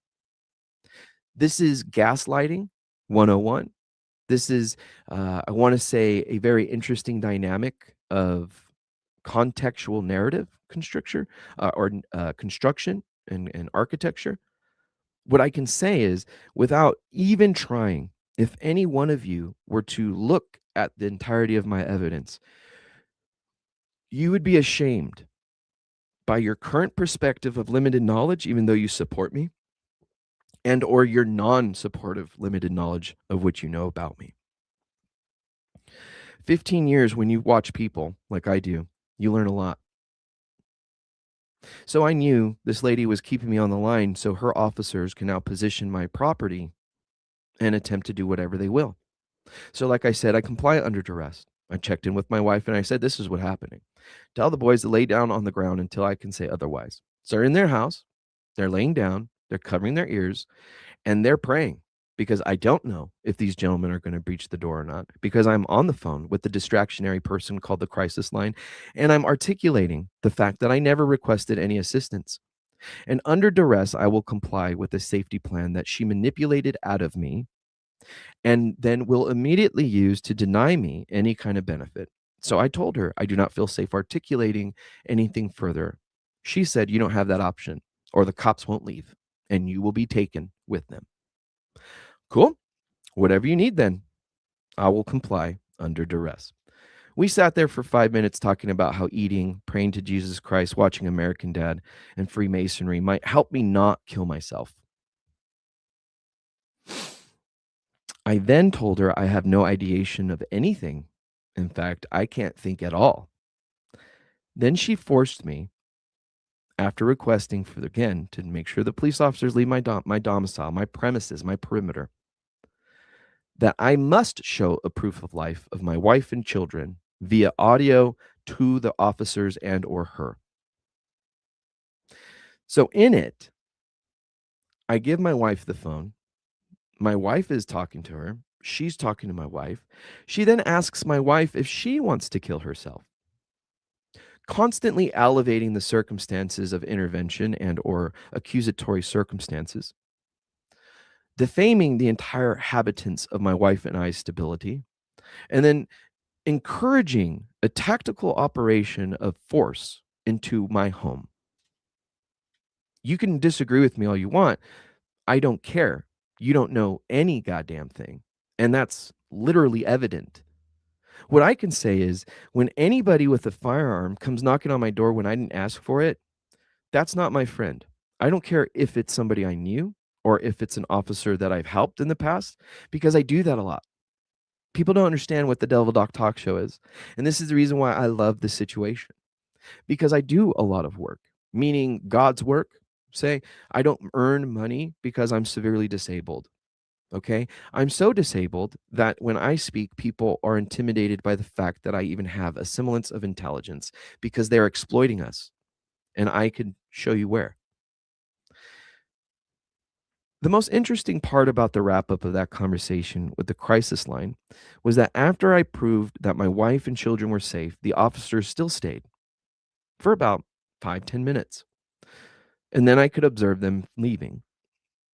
This is gaslighting 101. This is, I want to say, a very interesting dynamic of contextual narrative construction and architecture. What I can say is, without even trying, if any one of you were to look at the entirety of my evidence, you would be ashamed by your current perspective of limited knowledge, even though you support me, and or your non-supportive limited knowledge of what you know about me. 15 years when you watch people like I do, you learn a lot. So I knew this lady was keeping me on the line so her officers can now position my property and attempt to do whatever they will. So like I said, I comply under duress. I checked in with my wife and I said, this is what's happening. Tell the boys to lay down on the ground until I can say otherwise. So they're in their house, they're laying down, they're covering their ears, and they're praying because I don't know if these gentlemen are going to breach the door or not, because I'm on the phone with the distractionary person called the crisis line, and I'm articulating the fact that I never requested any assistance. And under duress, I will comply with the safety plan that she manipulated out of me and then will immediately use to deny me any kind of benefit. So I told her I do not feel safe articulating anything further. She said, you don't have that option, or the cops won't leave, and you will be taken with them. Cool. Whatever you need, then I will comply under duress. We sat there for 5 minutes talking about how eating, praying to Jesus Christ, watching American Dad, and Freemasonry might help me not kill myself. I then told her I have no ideation of anything. In fact, I can't think at all. Then she forced me, after requesting for again to make sure the police officers leave my domicile, my premises, my perimeter, that I must show a proof of life of my wife and children via audio to the officers and or her. So in it, I give my wife the phone. My wife is talking to her. She's talking to my wife. She then asks my wife if she wants to kill herself, constantly elevating the circumstances of intervention and or accusatory circumstances, defaming the entire habitants of my wife and I's stability, and then encouraging a tactical operation of force into my home. You can disagree with me all you want. I don't care. You don't know any goddamn thing. And that's literally evident. What I can say is when anybody with a firearm comes knocking on my door when I didn't ask for it, that's not my friend. I don't care if it's somebody I knew or if it's an officer that I've helped in the past, because I do that a lot. People don't understand what the Devil Doc Talk Show is. And this is the reason why I love this situation, because I do a lot of work, meaning God's work. Say, I don't earn money because I'm severely disabled. Okay. I'm so disabled that when I speak, people are intimidated by the fact that I even have a semblance of intelligence because they're exploiting us. And I could show you where. The most interesting part about the wrap up of that conversation with the crisis line was that after I proved that my wife and children were safe, the officers still stayed for about 5-10 minutes. And then I could observe them leaving.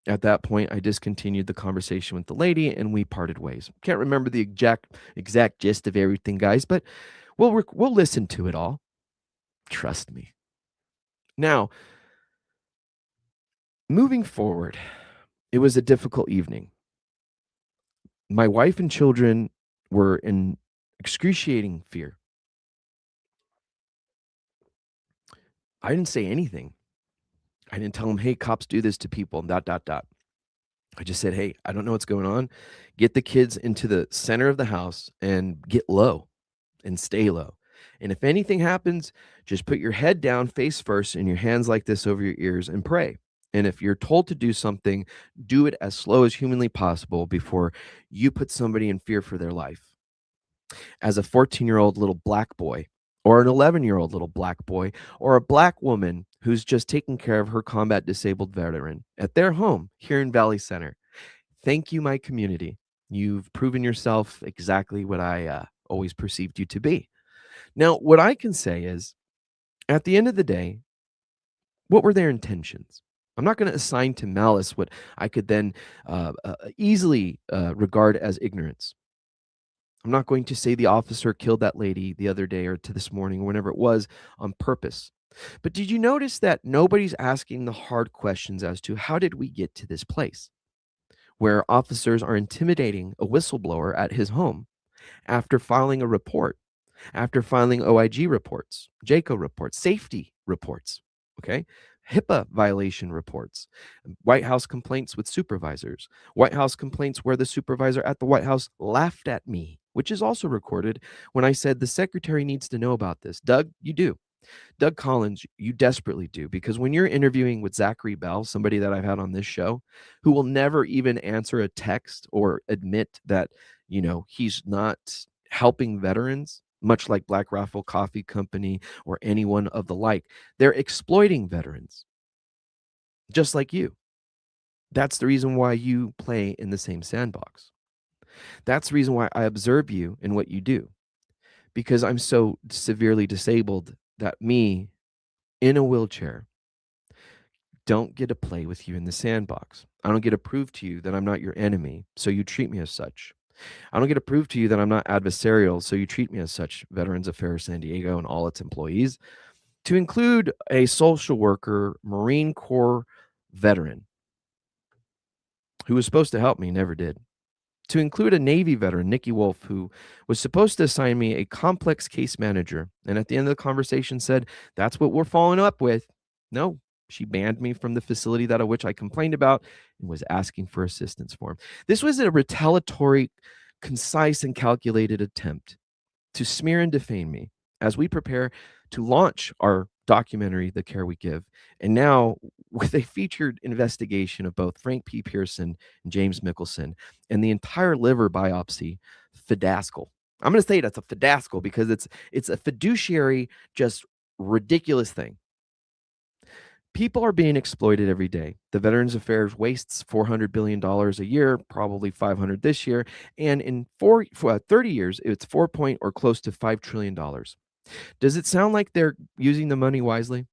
At that point, I discontinued the conversation with the lady and we parted ways. Can't remember the exact gist of everything, guys, but we'll listen to it all. Trust me. Now, moving forward, it was a difficult evening. My wife and children were in excruciating fear. I didn't say anything. I didn't tell them, hey, cops do this to people, dot, dot, dot. I just said, hey, I don't know what's going on. Get the kids into the center of the house and get low and stay low. And if anything happens, just put your head down face first and your hands like this over your ears and pray. And if you're told to do something, do it as slow as humanly possible before you put somebody in fear for their life. As a 14-year-old little black boy, or an 11-year-old little black boy, or a black woman who's just taking care of her combat disabled veteran at their home here in Valley Center. Thank you, my community. You've proven yourself exactly what I always perceived you to be. Now, what I can say is, at the end of the day, what were their intentions? I'm not going to assign to malice what I could then easily regard as ignorance. I'm not going to say the officer killed that lady the other day or to this morning or whenever it was on purpose. But did you notice that nobody's asking the hard questions as to how did we get to this place where officers are intimidating a whistleblower at his home after filing a report, after filing OIG reports, JACO reports, safety reports, okay? HIPAA violation reports, White House complaints with supervisors, White House complaints where the supervisor at the White House laughed at me, which is also recorded when I said the secretary needs to know about this. Doug, you do. Doug Collins, you desperately do, because when you're interviewing with Zachary Bell, somebody that I've had on this show, who will never even answer a text or admit that, he's not helping veterans, much like Black Rifle Coffee Company or anyone of the like, they're exploiting veterans, just like you. That's the reason why you play in the same sandbox. That's the reason why I observe you and what you do, because I'm so severely disabled that me in a wheelchair don't get to play with you in the sandbox. I don't get to prove to you that I'm not your enemy, so you treat me as such. I don't get to prove to you that I'm not adversarial, so you treat me as such, Veterans Affairs San Diego and all its employees, to include a social worker, Marine Corps veteran who was supposed to help me, never did. To include a Navy veteran, Nikki Wolf, who was supposed to assign me a complex case manager, and at the end of the conversation said, "That's what we're following up with." No, she banned me from the facility that of which I complained about and was asking for assistance for him. This was a retaliatory, concise, and calculated attempt to smear and defame me as we prepare to launch our documentary, The Care We Give. And now, with a featured investigation of both Frank P. Pearson and James Mickelson and the entire liver biopsy fiasco. I'm going to say that's a fiasco because it's a fiduciary, just ridiculous thing. People are being exploited every day. The Veterans Affairs wastes $400 billion a year, probably 500 this year. And in 30 years, it's 4 point or close to $5 trillion. Does it sound like they're using the money wisely?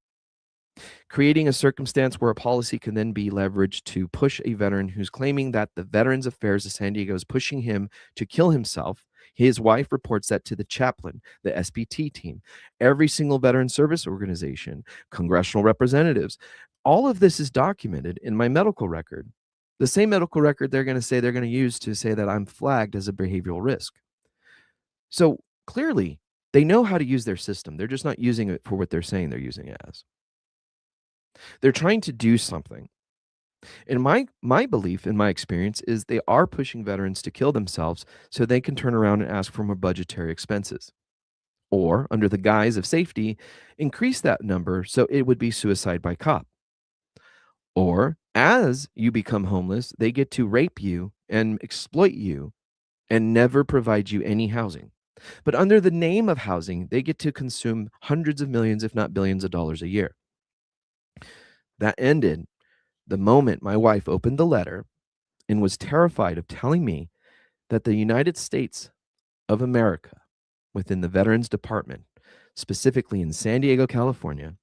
Creating a circumstance where a policy can then be leveraged to push a veteran who's claiming that the Veterans Affairs of San Diego is pushing him to kill himself. His wife reports that to the chaplain, the SPT team, every single veteran service organization, congressional representatives. All of this is documented in my medical record. The same medical record they're going to say they're going to use to say that I'm flagged as a behavioral risk. So clearly, they know how to use their system. They're just not using it for what they're saying they're using it as. They're trying to do something. And my belief in my experience is they are pushing veterans to kill themselves so they can turn around and ask for more budgetary expenses. Or, under the guise of safety, increase that number so it would be suicide by cop. Or, as you become homeless, they get to rape you and exploit you and never provide you any housing. But under the name of housing, they get to consume hundreds of millions, if not billions of dollars a year. That ended the moment my wife opened the letter and was terrified of telling me that the United States of America, within the Veterans Department, specifically in San Diego, California,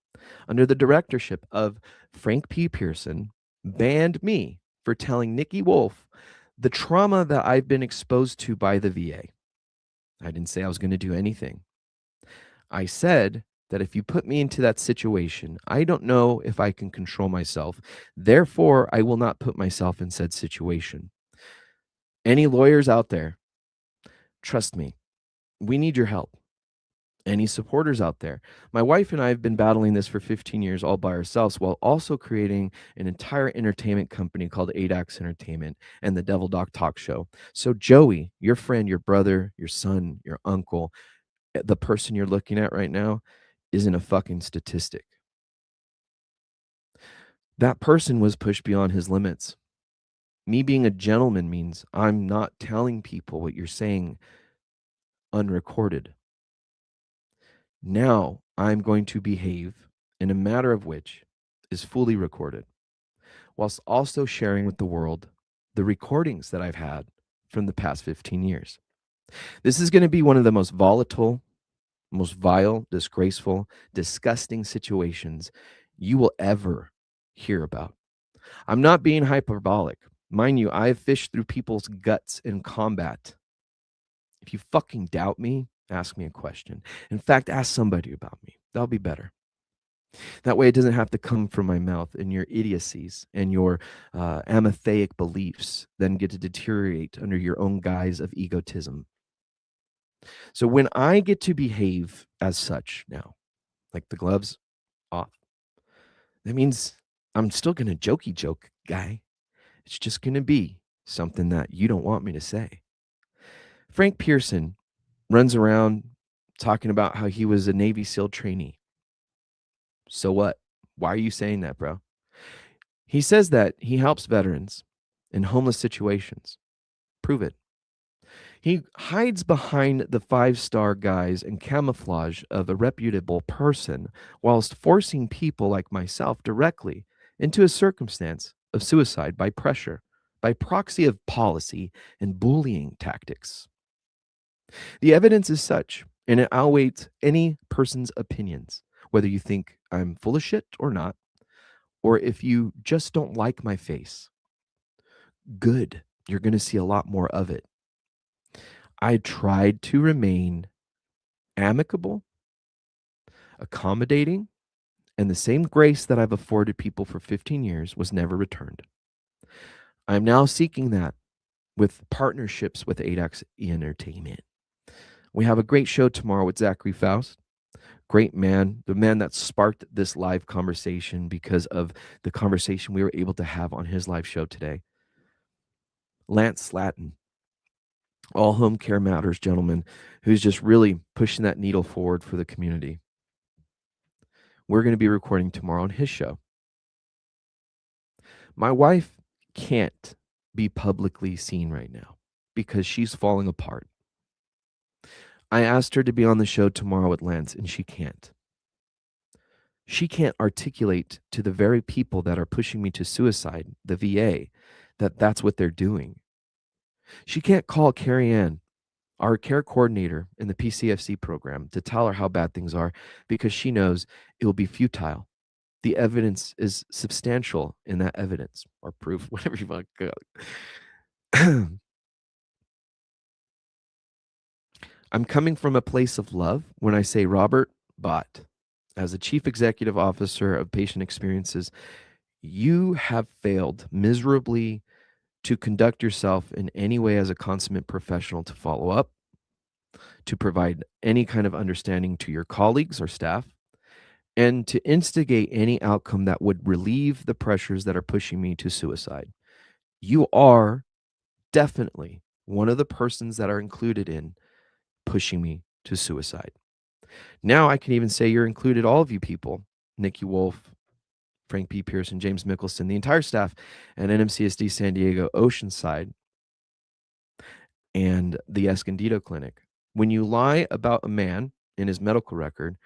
under the directorship of Frank P. Pearson, banned me for telling Nikki Wolf the trauma that I've been exposed to by the VA. I didn't say I was going to do anything. I said that if you put me into that situation, I don't know if I can control myself. Therefore, I will not put myself in said situation. Any lawyers out there, trust me, we need your help. Any supporters out there? My wife and I have been battling this for 15 years all by ourselves while also creating an entire entertainment company called ADAX Entertainment and the Devil Doc Talk Show. So Joey, your friend, your brother, your son, your uncle, the person you're looking at right now isn't a fucking statistic. That person was pushed beyond his limits. Me being a gentleman means I'm not telling people what you're saying unrecorded. Now I'm going to behave in a matter of which is fully recorded, whilst also sharing with the world the recordings that I've had from the past 15 years. This is going to be one of the most volatile, most vile, disgraceful, disgusting situations you will ever hear about. I'm not being hyperbolic. Mind you, I've fished through people's guts in combat. If you fucking doubt me, ask me a question. In fact, ask somebody about me. That'll be better. That way, it doesn't have to come from my mouth, and your idiocies and your amatheic beliefs then get to deteriorate under your own guise of egotism. So when I get to behave as such now, like the gloves off, that means I'm still going to jokey joke, guy. It's just going to be something that you don't want me to say. Frank Pearson runs around talking about how he was a Navy SEAL trainee. So what? Why are you saying that, bro? He says that he helps veterans in homeless situations. Prove it. He hides behind the 5-star guise and camouflage of a reputable person whilst forcing people like myself directly into a circumstance of suicide by pressure, by proxy of policy and bullying tactics. The evidence is such, and it outweighs any person's opinions, whether you think I'm full of shit or not, or if you just don't like my face. Good. You're going to see a lot more of it. I tried to remain amicable, accommodating, and the same grace that I've afforded people for 15 years was never returned. I'm now seeking that with partnerships with ADAX Entertainment. We have a great show tomorrow with Zachary Faust. Great man, the man that sparked this live conversation because of the conversation we were able to have on his live show today. Lance Slatton, All Home Care Matters gentleman, who's just really pushing that needle forward for the community. We're going to be recording tomorrow on his show. My wife can't be publicly seen right now because she's falling apart. I asked her to be on the show tomorrow with Lance, and she can't. She can't articulate to the very people that are pushing me to suicide, the VA, that that's what they're doing. She can't call Carrie Ann, our care coordinator in the PCFC program, to tell her how bad things are because she knows it will be futile. The evidence is substantial in that evidence or proof, whatever you want to go. I'm coming from a place of love when I say Robert Bott, as the Chief Executive Officer of Patient Experiences, you have failed miserably to conduct yourself in any way as a consummate professional to follow up, to provide any kind of understanding to your colleagues or staff, and to instigate any outcome that would relieve the pressures that are pushing me to suicide. You are definitely one of the persons that are included in pushing me to suicide. Now I can even say you're included, all of you people, Nikki Wolf, Frank P. Pearson, James Mickelson, the entire staff at NMCSD San Diego, Oceanside, and the Escondido Clinic. When you lie about a man in his medical record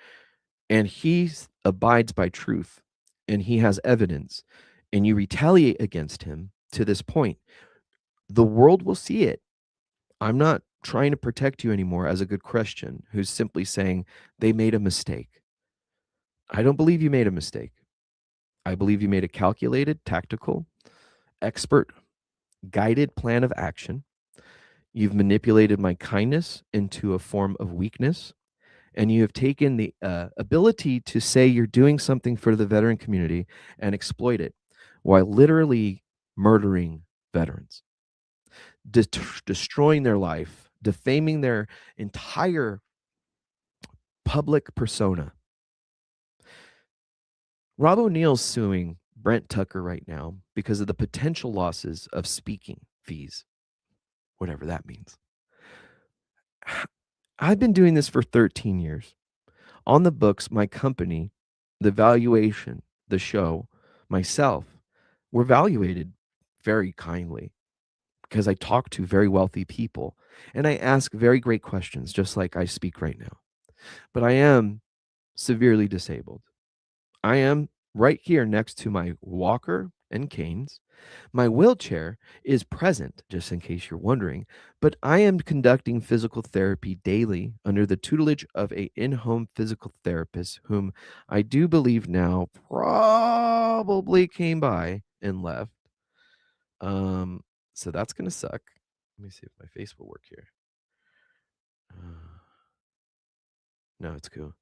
and he abides by truth and he has evidence and you retaliate against him to this point, the world will see it. I'm not trying to protect you anymore as a good Christian who's simply saying they made a mistake. I don't believe you made a mistake. I believe you made a calculated, tactical, expert, guided plan of action. You've manipulated my kindness into a form of weakness, and you have taken the ability to say you're doing something for the veteran community and exploit it while literally murdering veterans, destroying their life, defaming their entire public persona. Rob O'Neill's suing Brent Tucker right now because of the potential losses of speaking fees, whatever that means. I've been doing this for 13 years. On the books, my company, the valuation, the show, myself, were valuated very kindly because I talk to very wealthy people and I ask very great questions, just like I speak right now. But I am severely disabled. I am right here next to my walker and canes. My wheelchair is present, just in case you're wondering, but I am conducting physical therapy daily under the tutelage of a in-home physical therapist whom I do believe now probably came by and left. So that's going to suck. Let me see if my face will work here. No, it's cool.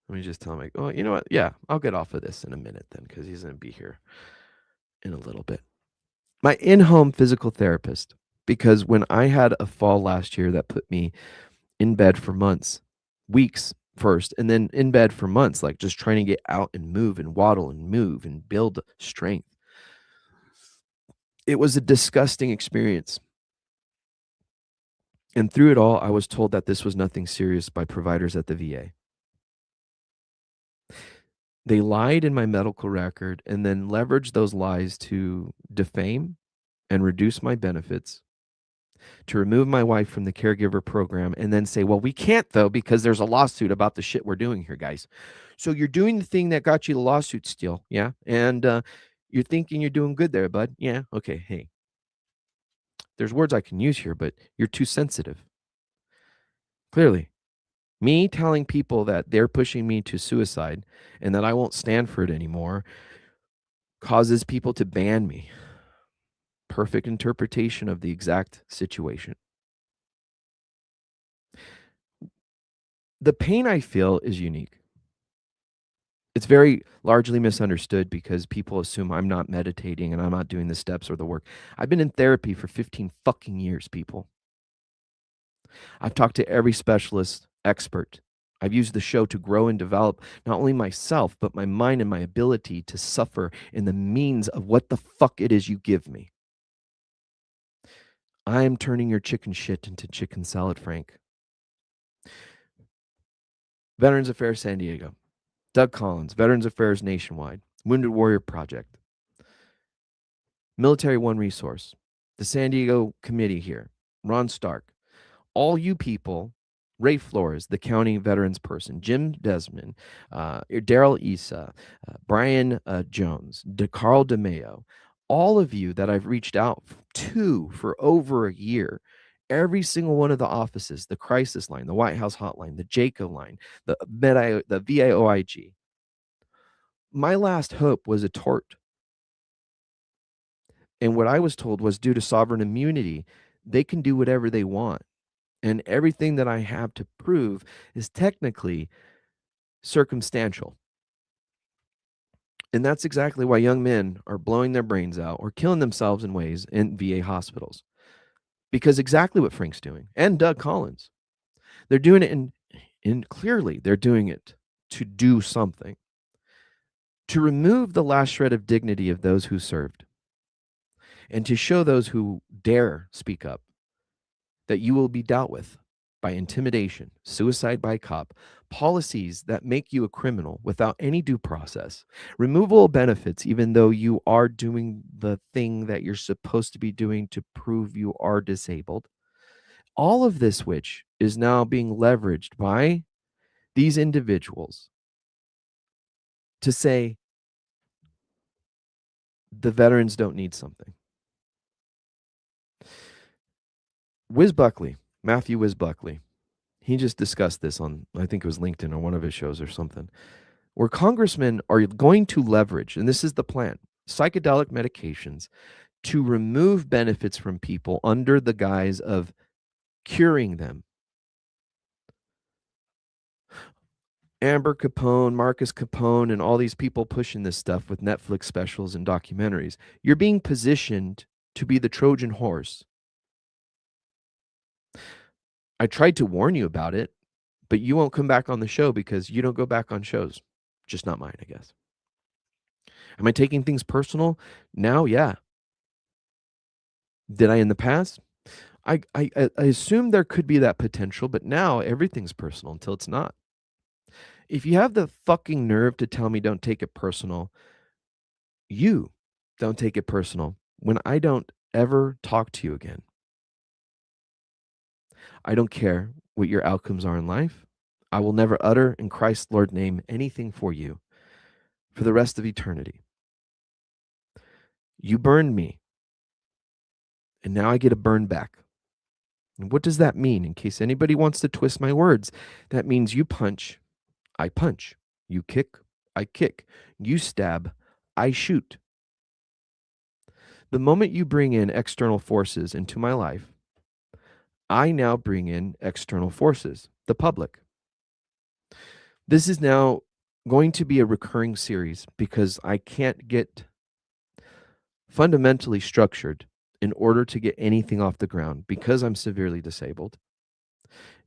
Let me just tell him, like, oh, you know what? Yeah, I'll get off of this in a minute then, because he's going to be here in a little bit. My in-home physical therapist, because when I had a fall last year that put me in bed for months, weeks first, and then in bed for months, like just trying to get out and move and waddle and move and build strength. It was a disgusting experience. And through it all, I was told that this was nothing serious by providers at the VA. They lied in my medical record and then leveraged those lies to defame and reduce my benefits, to remove my wife from the caregiver program, and then say, well, we can't though, because there's a lawsuit about the shit we're doing here, guys. So you're doing the thing that got you the lawsuit still. Yeah. And you're thinking you're doing good there, bud. Yeah. Okay. Hey, there's words I can use here, but you're too sensitive. Clearly, me telling people that they're pushing me to suicide and that I won't stand for it anymore causes people to ban me. Perfect interpretation of the exact situation. The pain I feel is unique. It's very largely misunderstood because people assume I'm not meditating and I'm not doing the steps or the work. I've been in therapy for 15 fucking years, people. I've talked to every specialist, expert. I've used the show to grow and develop not only myself, but my mind and my ability to suffer in the means of what the fuck it is you give me. I am turning your chicken shit into chicken salad, Frank. Veterans Affairs San Diego. Doug Collins, Veterans Affairs Nationwide, Wounded Warrior Project, Military One Resource, the San Diego Committee here, Ron Stark, all you people, Ray Flores, the county veterans person, Jim Desmond, Daryl Issa, Brian Jones, Carl DeMeo, all of you that I've reached out to for over a year, every single one of the offices, the crisis line, the White House hotline, the JACO line, the VIOIG. My last hope was a tort. And what I was told was due to sovereign immunity, they can do whatever they want. And everything that I have to prove is technically circumstantial. And that's exactly why young men are blowing their brains out or killing themselves in ways in VA hospitals. Because exactly what Frank's doing and Doug Collins, they're doing it in clearly they're doing it to do something, to remove the last shred of dignity of those who served, and to show those who dare speak up that you will be dealt with by intimidation, suicide by cop, policies that make you a criminal without any due process, removal of benefits, even though you are doing the thing that you're supposed to be doing to prove you are disabled. All of this, which is now being leveraged by these individuals to say the veterans don't need something. Wiz Buckley, Matthew Wiz Buckley, he just discussed this on, I think it was LinkedIn or one of his shows or something, where congressmen are going to leverage, and this is the plan, psychedelic medications to remove benefits from people under the guise of curing them. Amber Capone, Marcus Capone, and all these people pushing this stuff with Netflix specials and documentaries. You're being positioned to be the Trojan horse. I tried to warn you about it, but you won't come back on the show because you don't go back on shows. Just not mine, I guess. Am I taking things personal now? Yeah. Did I in the past? I assume there could be that potential, but now everything's personal until it's not. If you have the fucking nerve to tell me don't take it personal, you don't take it personal when I don't ever talk to you again. I don't care what your outcomes are in life. I will never utter in Christ's Lord name anything for you for the rest of eternity. You burned me, and now I get a burn back. And what does that mean? In case anybody wants to twist my words, that means you punch, I punch. You kick, I kick. You stab, I shoot. The moment you bring in external forces into my life, I now bring in external forces, the public. This is now going to be a recurring series because I can't get fundamentally structured in order to get anything off the ground because I'm severely disabled.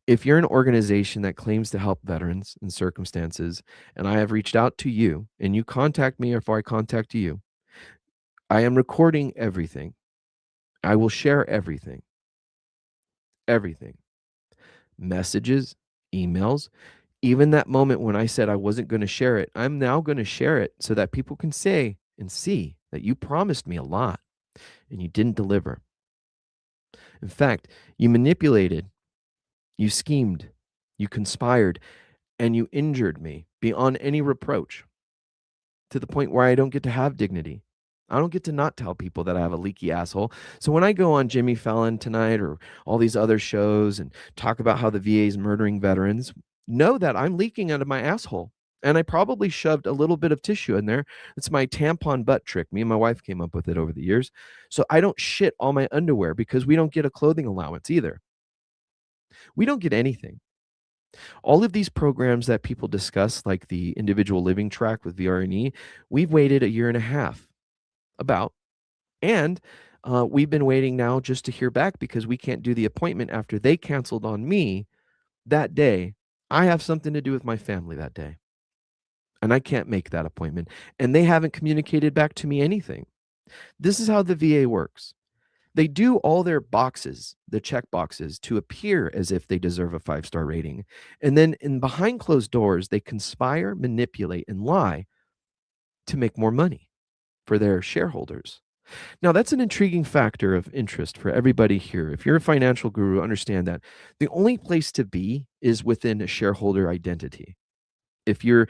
If you're an organization that claims to help veterans in circumstances, and I have reached out to you and you contact me or if I contact you, I am recording everything. I will share everything, everything, messages, emails, even that moment when I said I wasn't going to share it. I'm now going to share it so that people can say and see that you promised me a lot and you didn't deliver. In fact, you manipulated, you schemed, you conspired, and you injured me beyond any reproach to the point where I don't get to have dignity. I don't get to not tell people that I have a leaky asshole. So when I go on Jimmy Fallon tonight or all these other shows and talk about how the VA is murdering veterans, know that I'm leaking out of my asshole. And I probably shoved a little bit of tissue in there. It's my tampon butt trick. Me and my wife came up with it over the years. So I don't shit all my underwear because we don't get a clothing allowance either. We don't get anything. All of these programs that people discuss, like the individual living track with VRNE, we've waited a year and a half about. And we've been waiting now just to hear back because we can't do the appointment after they canceled on me that day. I have something to do with my family that day. And I can't make that appointment. And they haven't communicated back to me anything. This is how the VA works. They do all their boxes, the check boxes, to appear as if they deserve a 5-star rating. And then in behind closed doors, they conspire, manipulate, and lie to make more money for their shareholders. Now, that's an intriguing factor of interest for everybody here. If you're a financial guru, understand that the only place to be is within a shareholder identity. If you're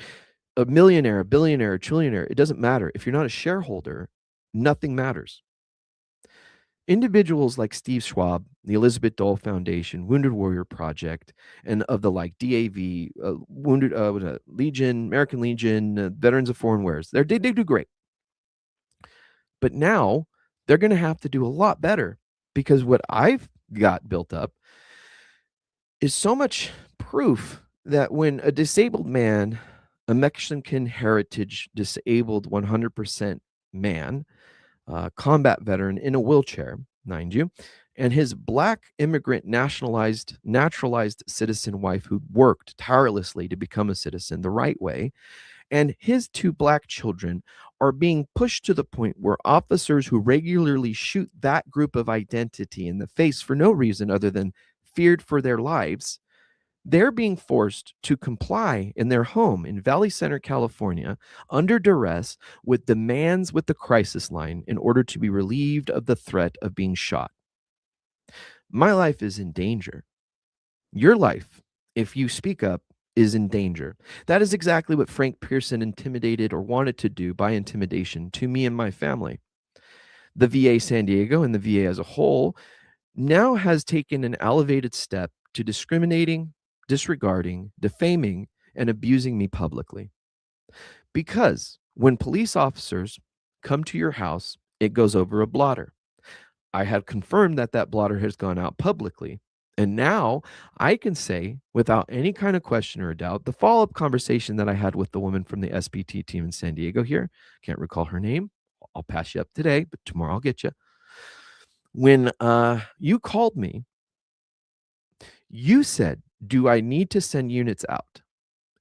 a millionaire, a billionaire, a trillionaire, it doesn't matter. If you're not a shareholder, nothing matters. Individuals like Steve Schwab, the Elizabeth Dole Foundation, Wounded Warrior Project, and of the like DAV, Wounded Legion, American Legion, Veterans of Foreign Wars, they do great. But now they're going to have to do a lot better because what I've got built up is so much proof that when a disabled man, a Mexican heritage disabled 100% man, combat veteran in a wheelchair, mind you, and his black immigrant naturalized citizen wife who worked tirelessly to become a citizen the right way, and his 2 black children are being pushed to the point where officers who regularly shoot that group of identity in the face for no reason other than feared for their lives, they're being forced to comply in their home in Valley Center, California, under duress with demands with the crisis line in order to be relieved of the threat of being shot. My life is in danger. Your life, if you speak up, is in danger. That is exactly what Frank Pearson intimidated or wanted to do by intimidation to me and my family. The VA San Diego and the VA as a whole now has taken an elevated step to discriminating, disregarding, defaming, and abusing me publicly. Because when police officers come to your house, it goes over a blotter. I have confirmed that that blotter has gone out publicly. And now I can say, without any kind of question or doubt, the follow up conversation that I had with the woman from the SBT team in San Diego here, can't recall her name. I'll pass you up today, but tomorrow I'll get you. When you called me, you said, "Do I need to send units out?"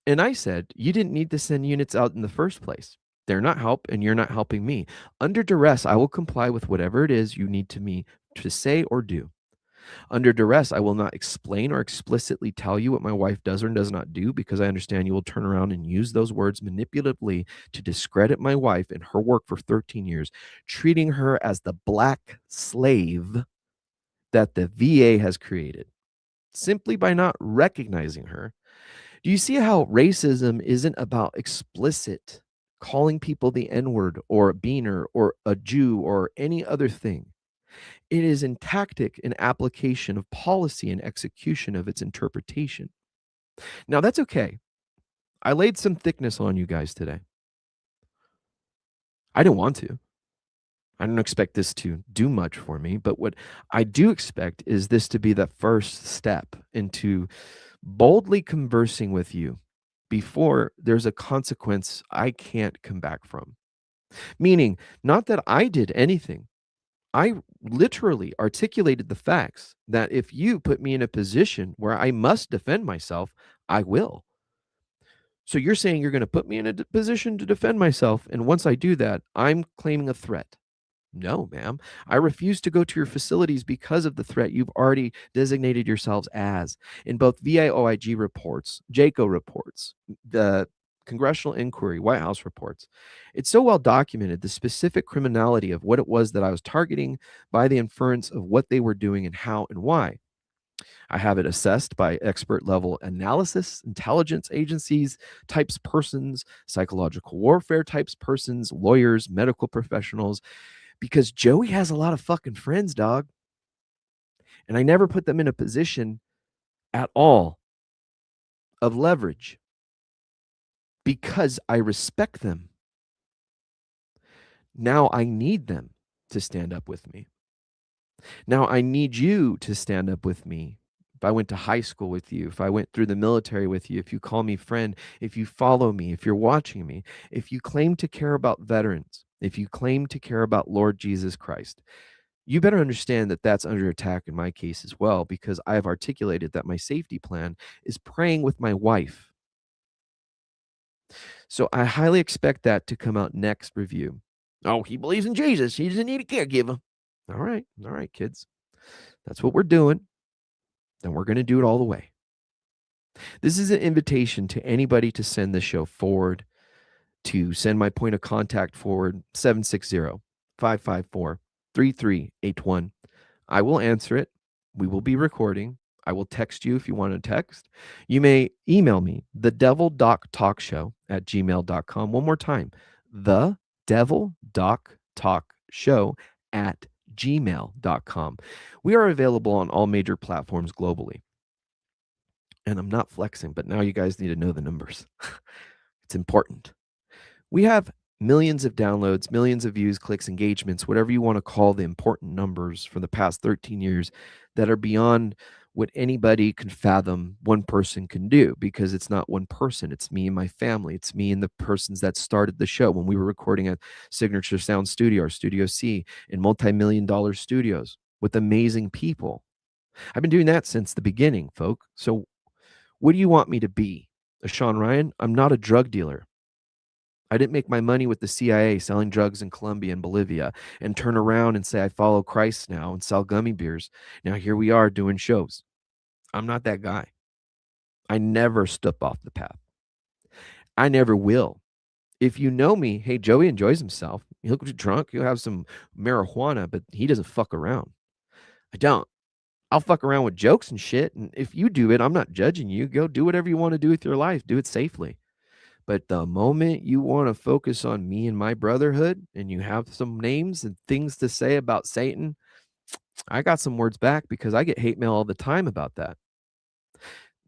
And I said, "You didn't need to send units out in the first place. They're not help, and you're not helping me. Under duress, I will comply with whatever it is you need me to say or do. Under duress, I will not explain or explicitly tell you what my wife does or does not do because I understand you will turn around and use those words manipulatively to discredit my wife and her work for 13 years, treating her as the black slave that the VA has created simply by not recognizing her." Do you see how racism isn't about explicit calling people the N-word or a beaner or a Jew or any other thing? It is in tactic and application of policy and execution of its interpretation. Now, that's okay. I laid some thickness on you guys today. I didn't want to. I don't expect this to do much for me, but what I do expect is this to be the first step into boldly conversing with you before there's a consequence I can't come back from. Meaning, not that I did anything. I literally articulated the facts that if you put me in a position where I must defend myself, I will. So you're saying you're going to put me in a position to defend myself. And once I do that, I'm claiming a threat. No, ma'am. I refuse to go to your facilities because of the threat you've already designated yourselves as in both VIOIG reports, JACO reports, the congressional inquiry, White House reports. It's so well documented the specific criminality of what it was that I was targeting by the inference of what they were doing and how and why. I have it assessed by expert level analysis, intelligence agencies, types persons, psychological warfare types persons, lawyers, medical professionals, because Joey has a lot of fucking friends, dog. And I never put them in a position at all of leverage because I respect them. Now I need them to stand up with me. Now I need you to stand up with me. If I went to high school with you, if I went through the military with you, if you call me friend, if you follow me, if you're watching me, if you claim to care about veterans, if you claim to care about Lord Jesus Christ, you better understand that that's under attack in my case as well, because I have articulated that my safety plan is praying with my wife. So I highly expect that to come out next review. Oh, he believes in Jesus. He doesn't need a caregiver. All right, kids. That's what we're doing. And we're going to do it all the way. This is an invitation to anybody to send the show forward, to send my point of contact forward, 760-554-3381. I will answer it. We will be recording. I will text you if you want to text. You may email me, thedevildoc@gmail.com. One more time, thedevildoc@gmail.com. We are available on all major platforms globally. And I'm not flexing, but now you guys need to know the numbers. It's important. We have millions of downloads, millions of views, clicks, engagements, whatever you want to call the important numbers for the past 13 years that are beyond what anybody can fathom one person can do, because it's not one person. It's me and my family. It's me and the persons that started the show when we were recording at Signature Sound Studio or Studio C in multi-million-dollar studios with amazing people. I've been doing that since the beginning, folk. So what do you want me to be? A Sean Ryan? I'm not a drug dealer. I didn't make my money with the CIA selling drugs in Colombia and Bolivia and turn around and say I follow Christ now and sell gummy bears. Now here we are doing shows. I'm not that guy. I never step off the path. I never will. If you know me, hey, Joey enjoys himself. He'll get drunk. He'll have some marijuana, but he doesn't fuck around. I don't. I'll fuck around with jokes and shit. And if you do it, I'm not judging you. Go do whatever you want to do with your life. Do it safely. But the moment you want to focus on me and my brotherhood and you have some names and things to say about Satan, I got some words back because I get hate mail all the time about that.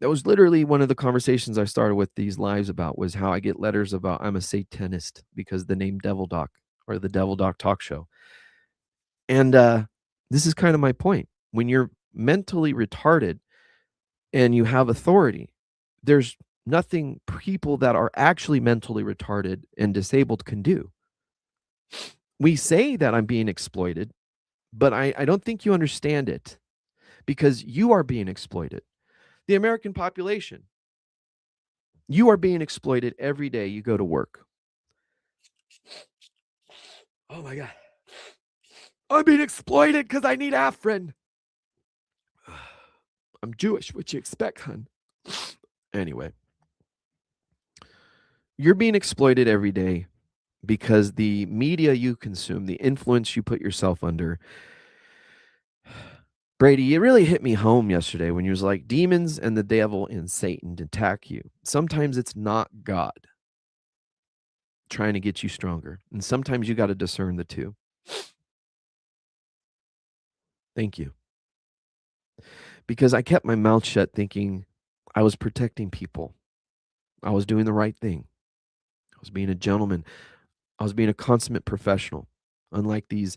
That was literally one of the conversations I started with these lives about, was how I get letters about I'm a Satanist because the name Devil Doc or the Devil Doc Talk Show. And this is kind of my point. When you're mentally retarded and you have authority, there's nothing people that are actually mentally retarded and disabled can do. We say that I'm being exploited, but I don't think you understand it, because you are being exploited. The American population, you are being exploited every day you go to work. Oh my God. I'm being exploited because I need Afrin. I'm Jewish. What you expect, hun? Anyway, you're being exploited every day because the media you consume, the influence you put yourself under. Brady, it really hit me home yesterday when you was like, demons and the devil and Satan attack you. Sometimes it's not God trying to get you stronger. And sometimes you got to discern the two. Thank you. Because I kept my mouth shut thinking I was protecting people. I was doing the right thing. I was being a gentleman. I was being a consummate professional. Unlike these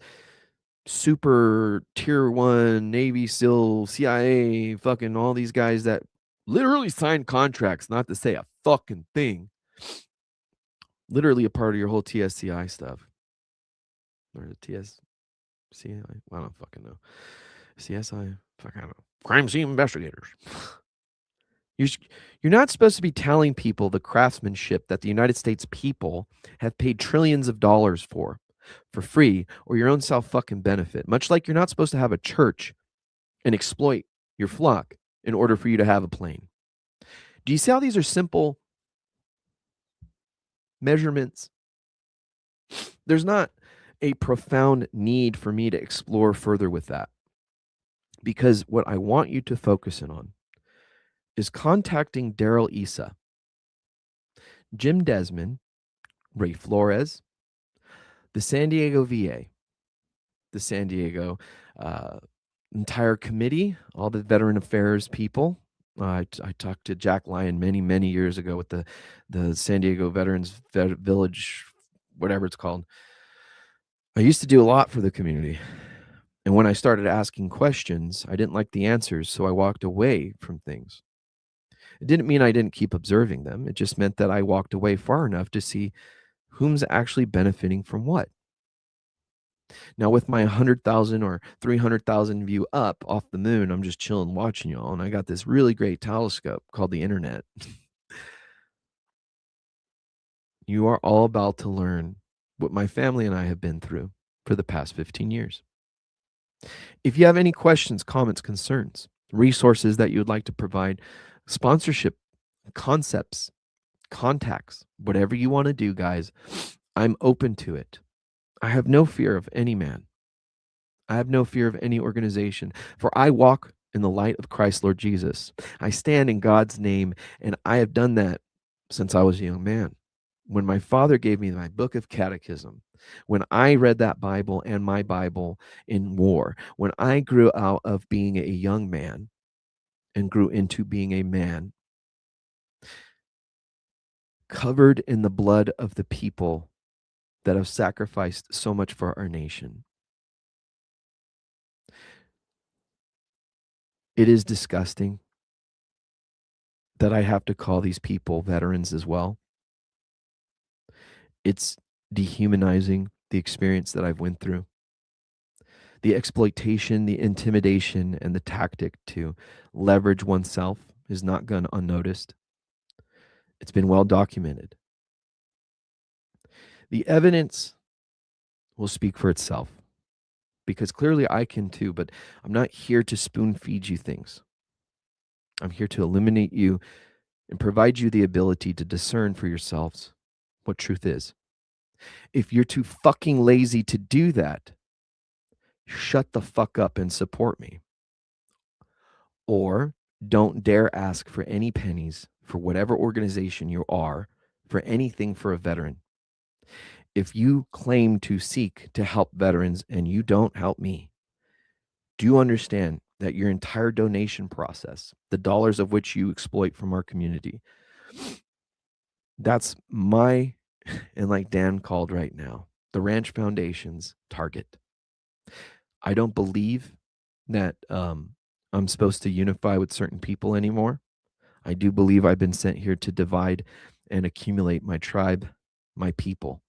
super tier 1 Navy SEAL, CIA, fucking all these guys that literally signed contracts not to say a fucking thing. Literally a part of your whole TSCI stuff. Or the TSCI? I don't fucking know. CSI? Fuck, I don't know. Crime scene investigators. You're not supposed to be telling people the craftsmanship that the United States people have paid trillions of dollars for free, or your own self fucking benefit. Much like you're not supposed to have a church and exploit your flock in order for you to have a plane. Do you see how these are simple measurements? There's not a profound need for me to explore further with that, because what I want you to focus in on is contacting Daryl Issa, Jim Desmond, Ray Flores, the San Diego VA, the San Diego entire committee, all the veteran affairs people. I talked to Jack Lyon many years ago with the San Diego Veterans Village, whatever it's called. I used to do a lot for the community. And when I started asking questions, I didn't like the answers, so I walked away from things. It didn't mean I didn't keep observing them. It just meant that I walked away far enough to see whom's actually benefiting from what. Now, with my 100,000 or 300,000 view up off the moon, I'm just chilling watching y'all. And I got this really great telescope called the internet. You are all about to learn what my family and I have been through for the past 15 years. If you have any questions, comments, concerns, resources that you would like to provide, sponsorship, concepts, contacts, whatever you want to do, guys, I'm open to it. I have no fear of any man. I have no fear of any organization, for I walk in the light of Christ, Lord Jesus. I stand in God's name, and I have done that since I was a young man. When my father gave me my book of catechism, when I read that Bible and my Bible in war, when I grew out of being a young man and grew into being a man, covered in the blood of the people that have sacrificed so much for our nation. It is disgusting that I have to call these people veterans as well. It's dehumanizing the experience that I've went through. The exploitation, the intimidation, and the tactic to leverage oneself is not gone unnoticed. It's been well documented. The evidence will speak for itself, because clearly I can too, but I'm not here to spoon feed you things. I'm here to illuminate you and provide you the ability to discern for yourselves what truth is. If you're too fucking lazy to do that, shut the fuck up and support me. Or don't dare ask for any pennies for whatever organization you are, for anything for a veteran. If you claim to seek to help veterans and you don't help me, do you understand that your entire donation process, the dollars of which you exploit from our community, that's my, and like Dan called right now, the Ranch Foundation's target. I don't believe that I'm supposed to unify with certain people anymore. I do believe I've been sent here to divide and accumulate my tribe, my people,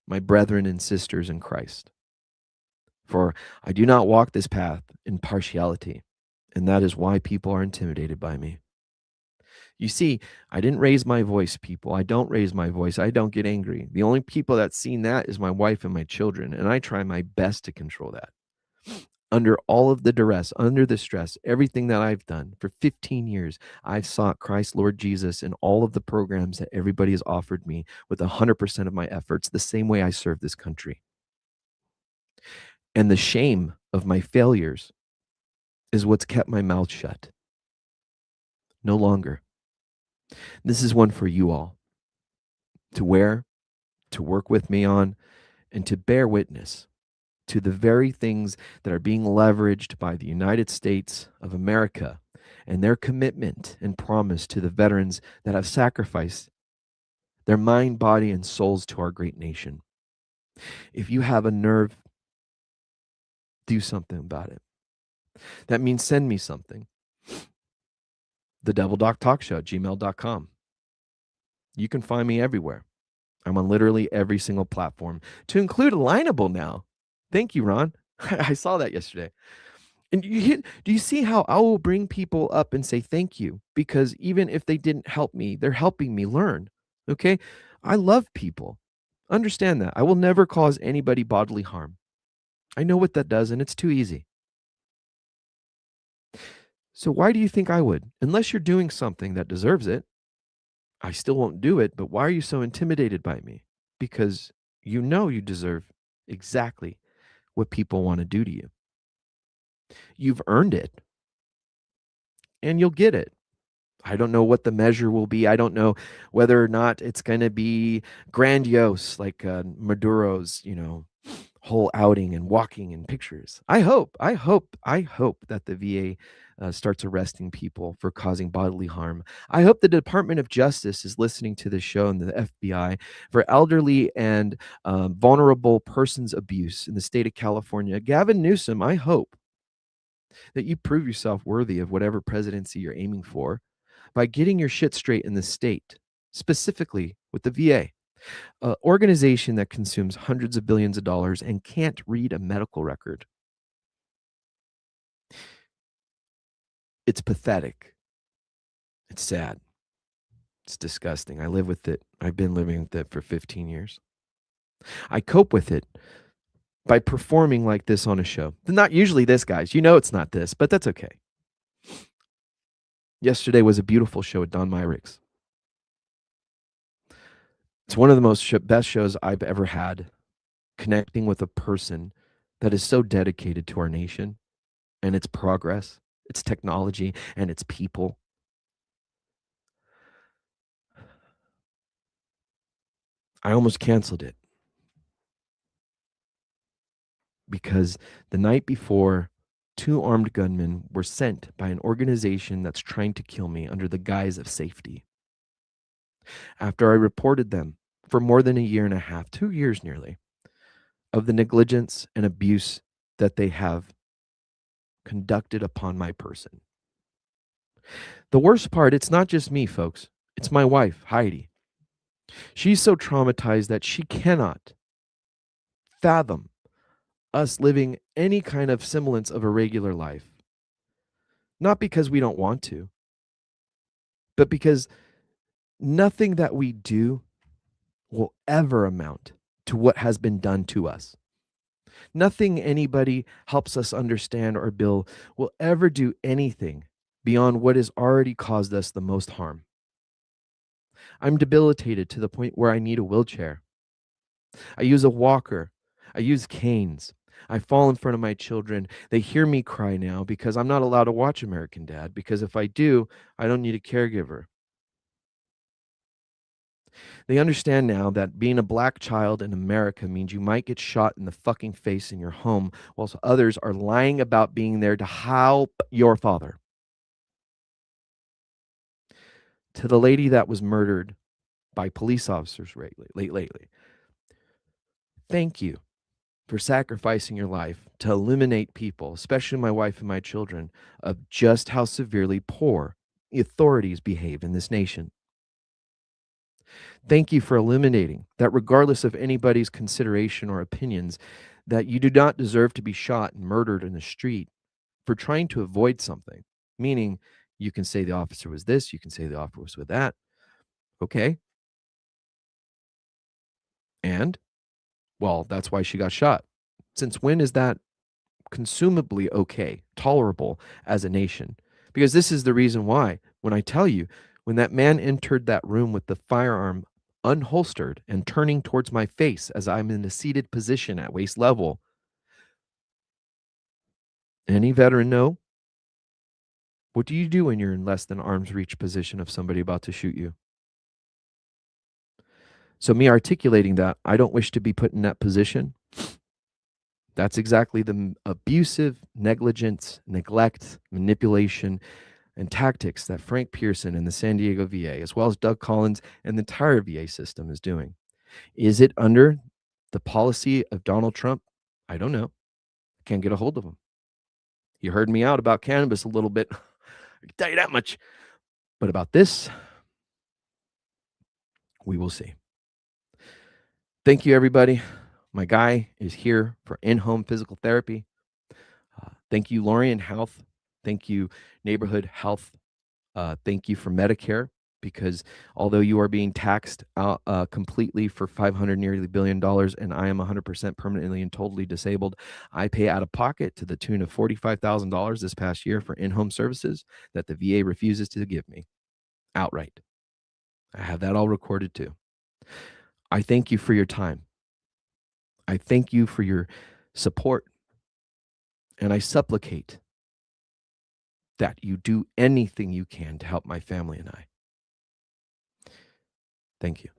my brethren and sisters in Christ. For I do not walk this path in partiality, and that is why people are intimidated by me. You see, I didn't raise my voice, people. I don't raise my voice. I don't get angry. The only people that's seen that is my wife and my children, and I try my best to control that. Under all of the duress, under the stress, everything that I've done for 15 years, I've sought Christ, Lord Jesus, in all of the programs that everybody has offered me with 100% of my efforts, the same way I serve this country. And the shame of my failures is what's kept my mouth shut. No longer. This is one for you all to wear, to work with me on, and to bear witness to the very things that are being leveraged by the United States of America and their commitment and promise to the veterans that have sacrificed their mind, body, and souls to our great nation. If you have a nerve, do something about it. That means send me something. The Devil Doc Talk Show, gmail.com. You can find me everywhere. I'm on literally every single platform, to include Alignable now. Thank you, Ron. I saw that yesterday. And do you see how I will bring people up and say thank you? Because even if they didn't help me, they're helping me learn. Okay. I love people. Understand that. I will never cause anybody bodily harm. I know what that does, and it's too easy. So why do you think I would? Unless you're doing something that deserves it, I still won't do it. But why are you so intimidated by me? Because you know you deserve exactly what people want to do to you. You've earned it, and you'll get it. I don't know what the measure will be. I don't know whether or not it's going to be grandiose like Maduro's, whole outing and walking in pictures. I hope that the VA starts arresting people for causing bodily harm. I hope the Department of Justice is listening to this show, and the FBI, for elderly and vulnerable persons abuse in the state of California. Gavin Newsom, I hope that you prove yourself worthy of whatever presidency you're aiming for by getting your shit straight in the state, specifically with the VA, an organization that consumes hundreds of billions of dollars and can't read a medical record. It's pathetic. It's sad. It's disgusting. I live with it. I've been living with it for 15 years. I cope with it by performing like this on a show. Not usually this, guys. You know it's not this, but that's okay. Yesterday was a beautiful show with Don Myrick's. It's one of the best shows I've ever had, connecting with a person that is so dedicated to our nation and its progress, its technology, and its people. I almost canceled it because the night before, 2 armed gunmen were sent by an organization that's trying to kill me under the guise of safety. After I reported them for more than a year and a half, 2 years nearly, of the negligence and abuse that they have conducted upon my person. The worst part, it's not just me, folks. It's my wife, Heidi. She's so traumatized that she cannot fathom us living any kind of semblance of a regular life. Not because we don't want to, but because nothing that we do will ever amount to what has been done to us. Nothing anybody helps us understand or build will ever do anything beyond what has already caused us the most harm. I'm debilitated to the point where I need a wheelchair. I use a walker. I use canes. I fall in front of my children. They hear me cry now because I'm not allowed to watch American Dad, because if I do, I don't need a caregiver. They understand now that being a black child in America means you might get shot in the fucking face in your home, whilst others are lying about being there to help your father. To the lady that was murdered by police officers lately, thank you for sacrificing your life to eliminate people, especially my wife and my children, of just how severely poor the authorities behave in this nation. Thank you for eliminating that, regardless of anybody's consideration or opinions, that you do not deserve to be shot and murdered in the street for trying to avoid something. Meaning, you can say the officer was this, you can say the officer was that. Okay. And, well, that's why she got shot. Since when is that consumably okay, tolerable as a nation? Because this is the reason why, when I tell you, when that man entered that room with the firearm unholstered and turning towards my face as I'm in a seated position at waist level, any veteran know? What do you do when you're in less than arm's reach position of somebody about to shoot you? So me articulating that, I don't wish to be put in that position. That's exactly the abusive, negligence, neglect, manipulation, and tactics that Frank Pearson and the San Diego VA, as well as Doug Collins and the entire VA system, is doing. Is it under The policy of Donald Trump, I don't know. Can't get a hold of him. You heard me out about cannabis a little bit. I can tell you that much. But about this, we will see. Thank you, everybody. My guy is here for in-home physical therapy. Thank you, Lorien Health. Thank you, Neighborhood Health. Thank you for Medicare, because although you are being taxed out completely for $500 nearly billion, and I am 100% permanently and totally disabled, I pay out of pocket to the tune of $45,000 this past year for in-home services that the VA refuses to give me outright. I have that all recorded too. I thank you for your time. I thank you for your support. And I supplicate that you do anything you can to help my family and I. Thank you.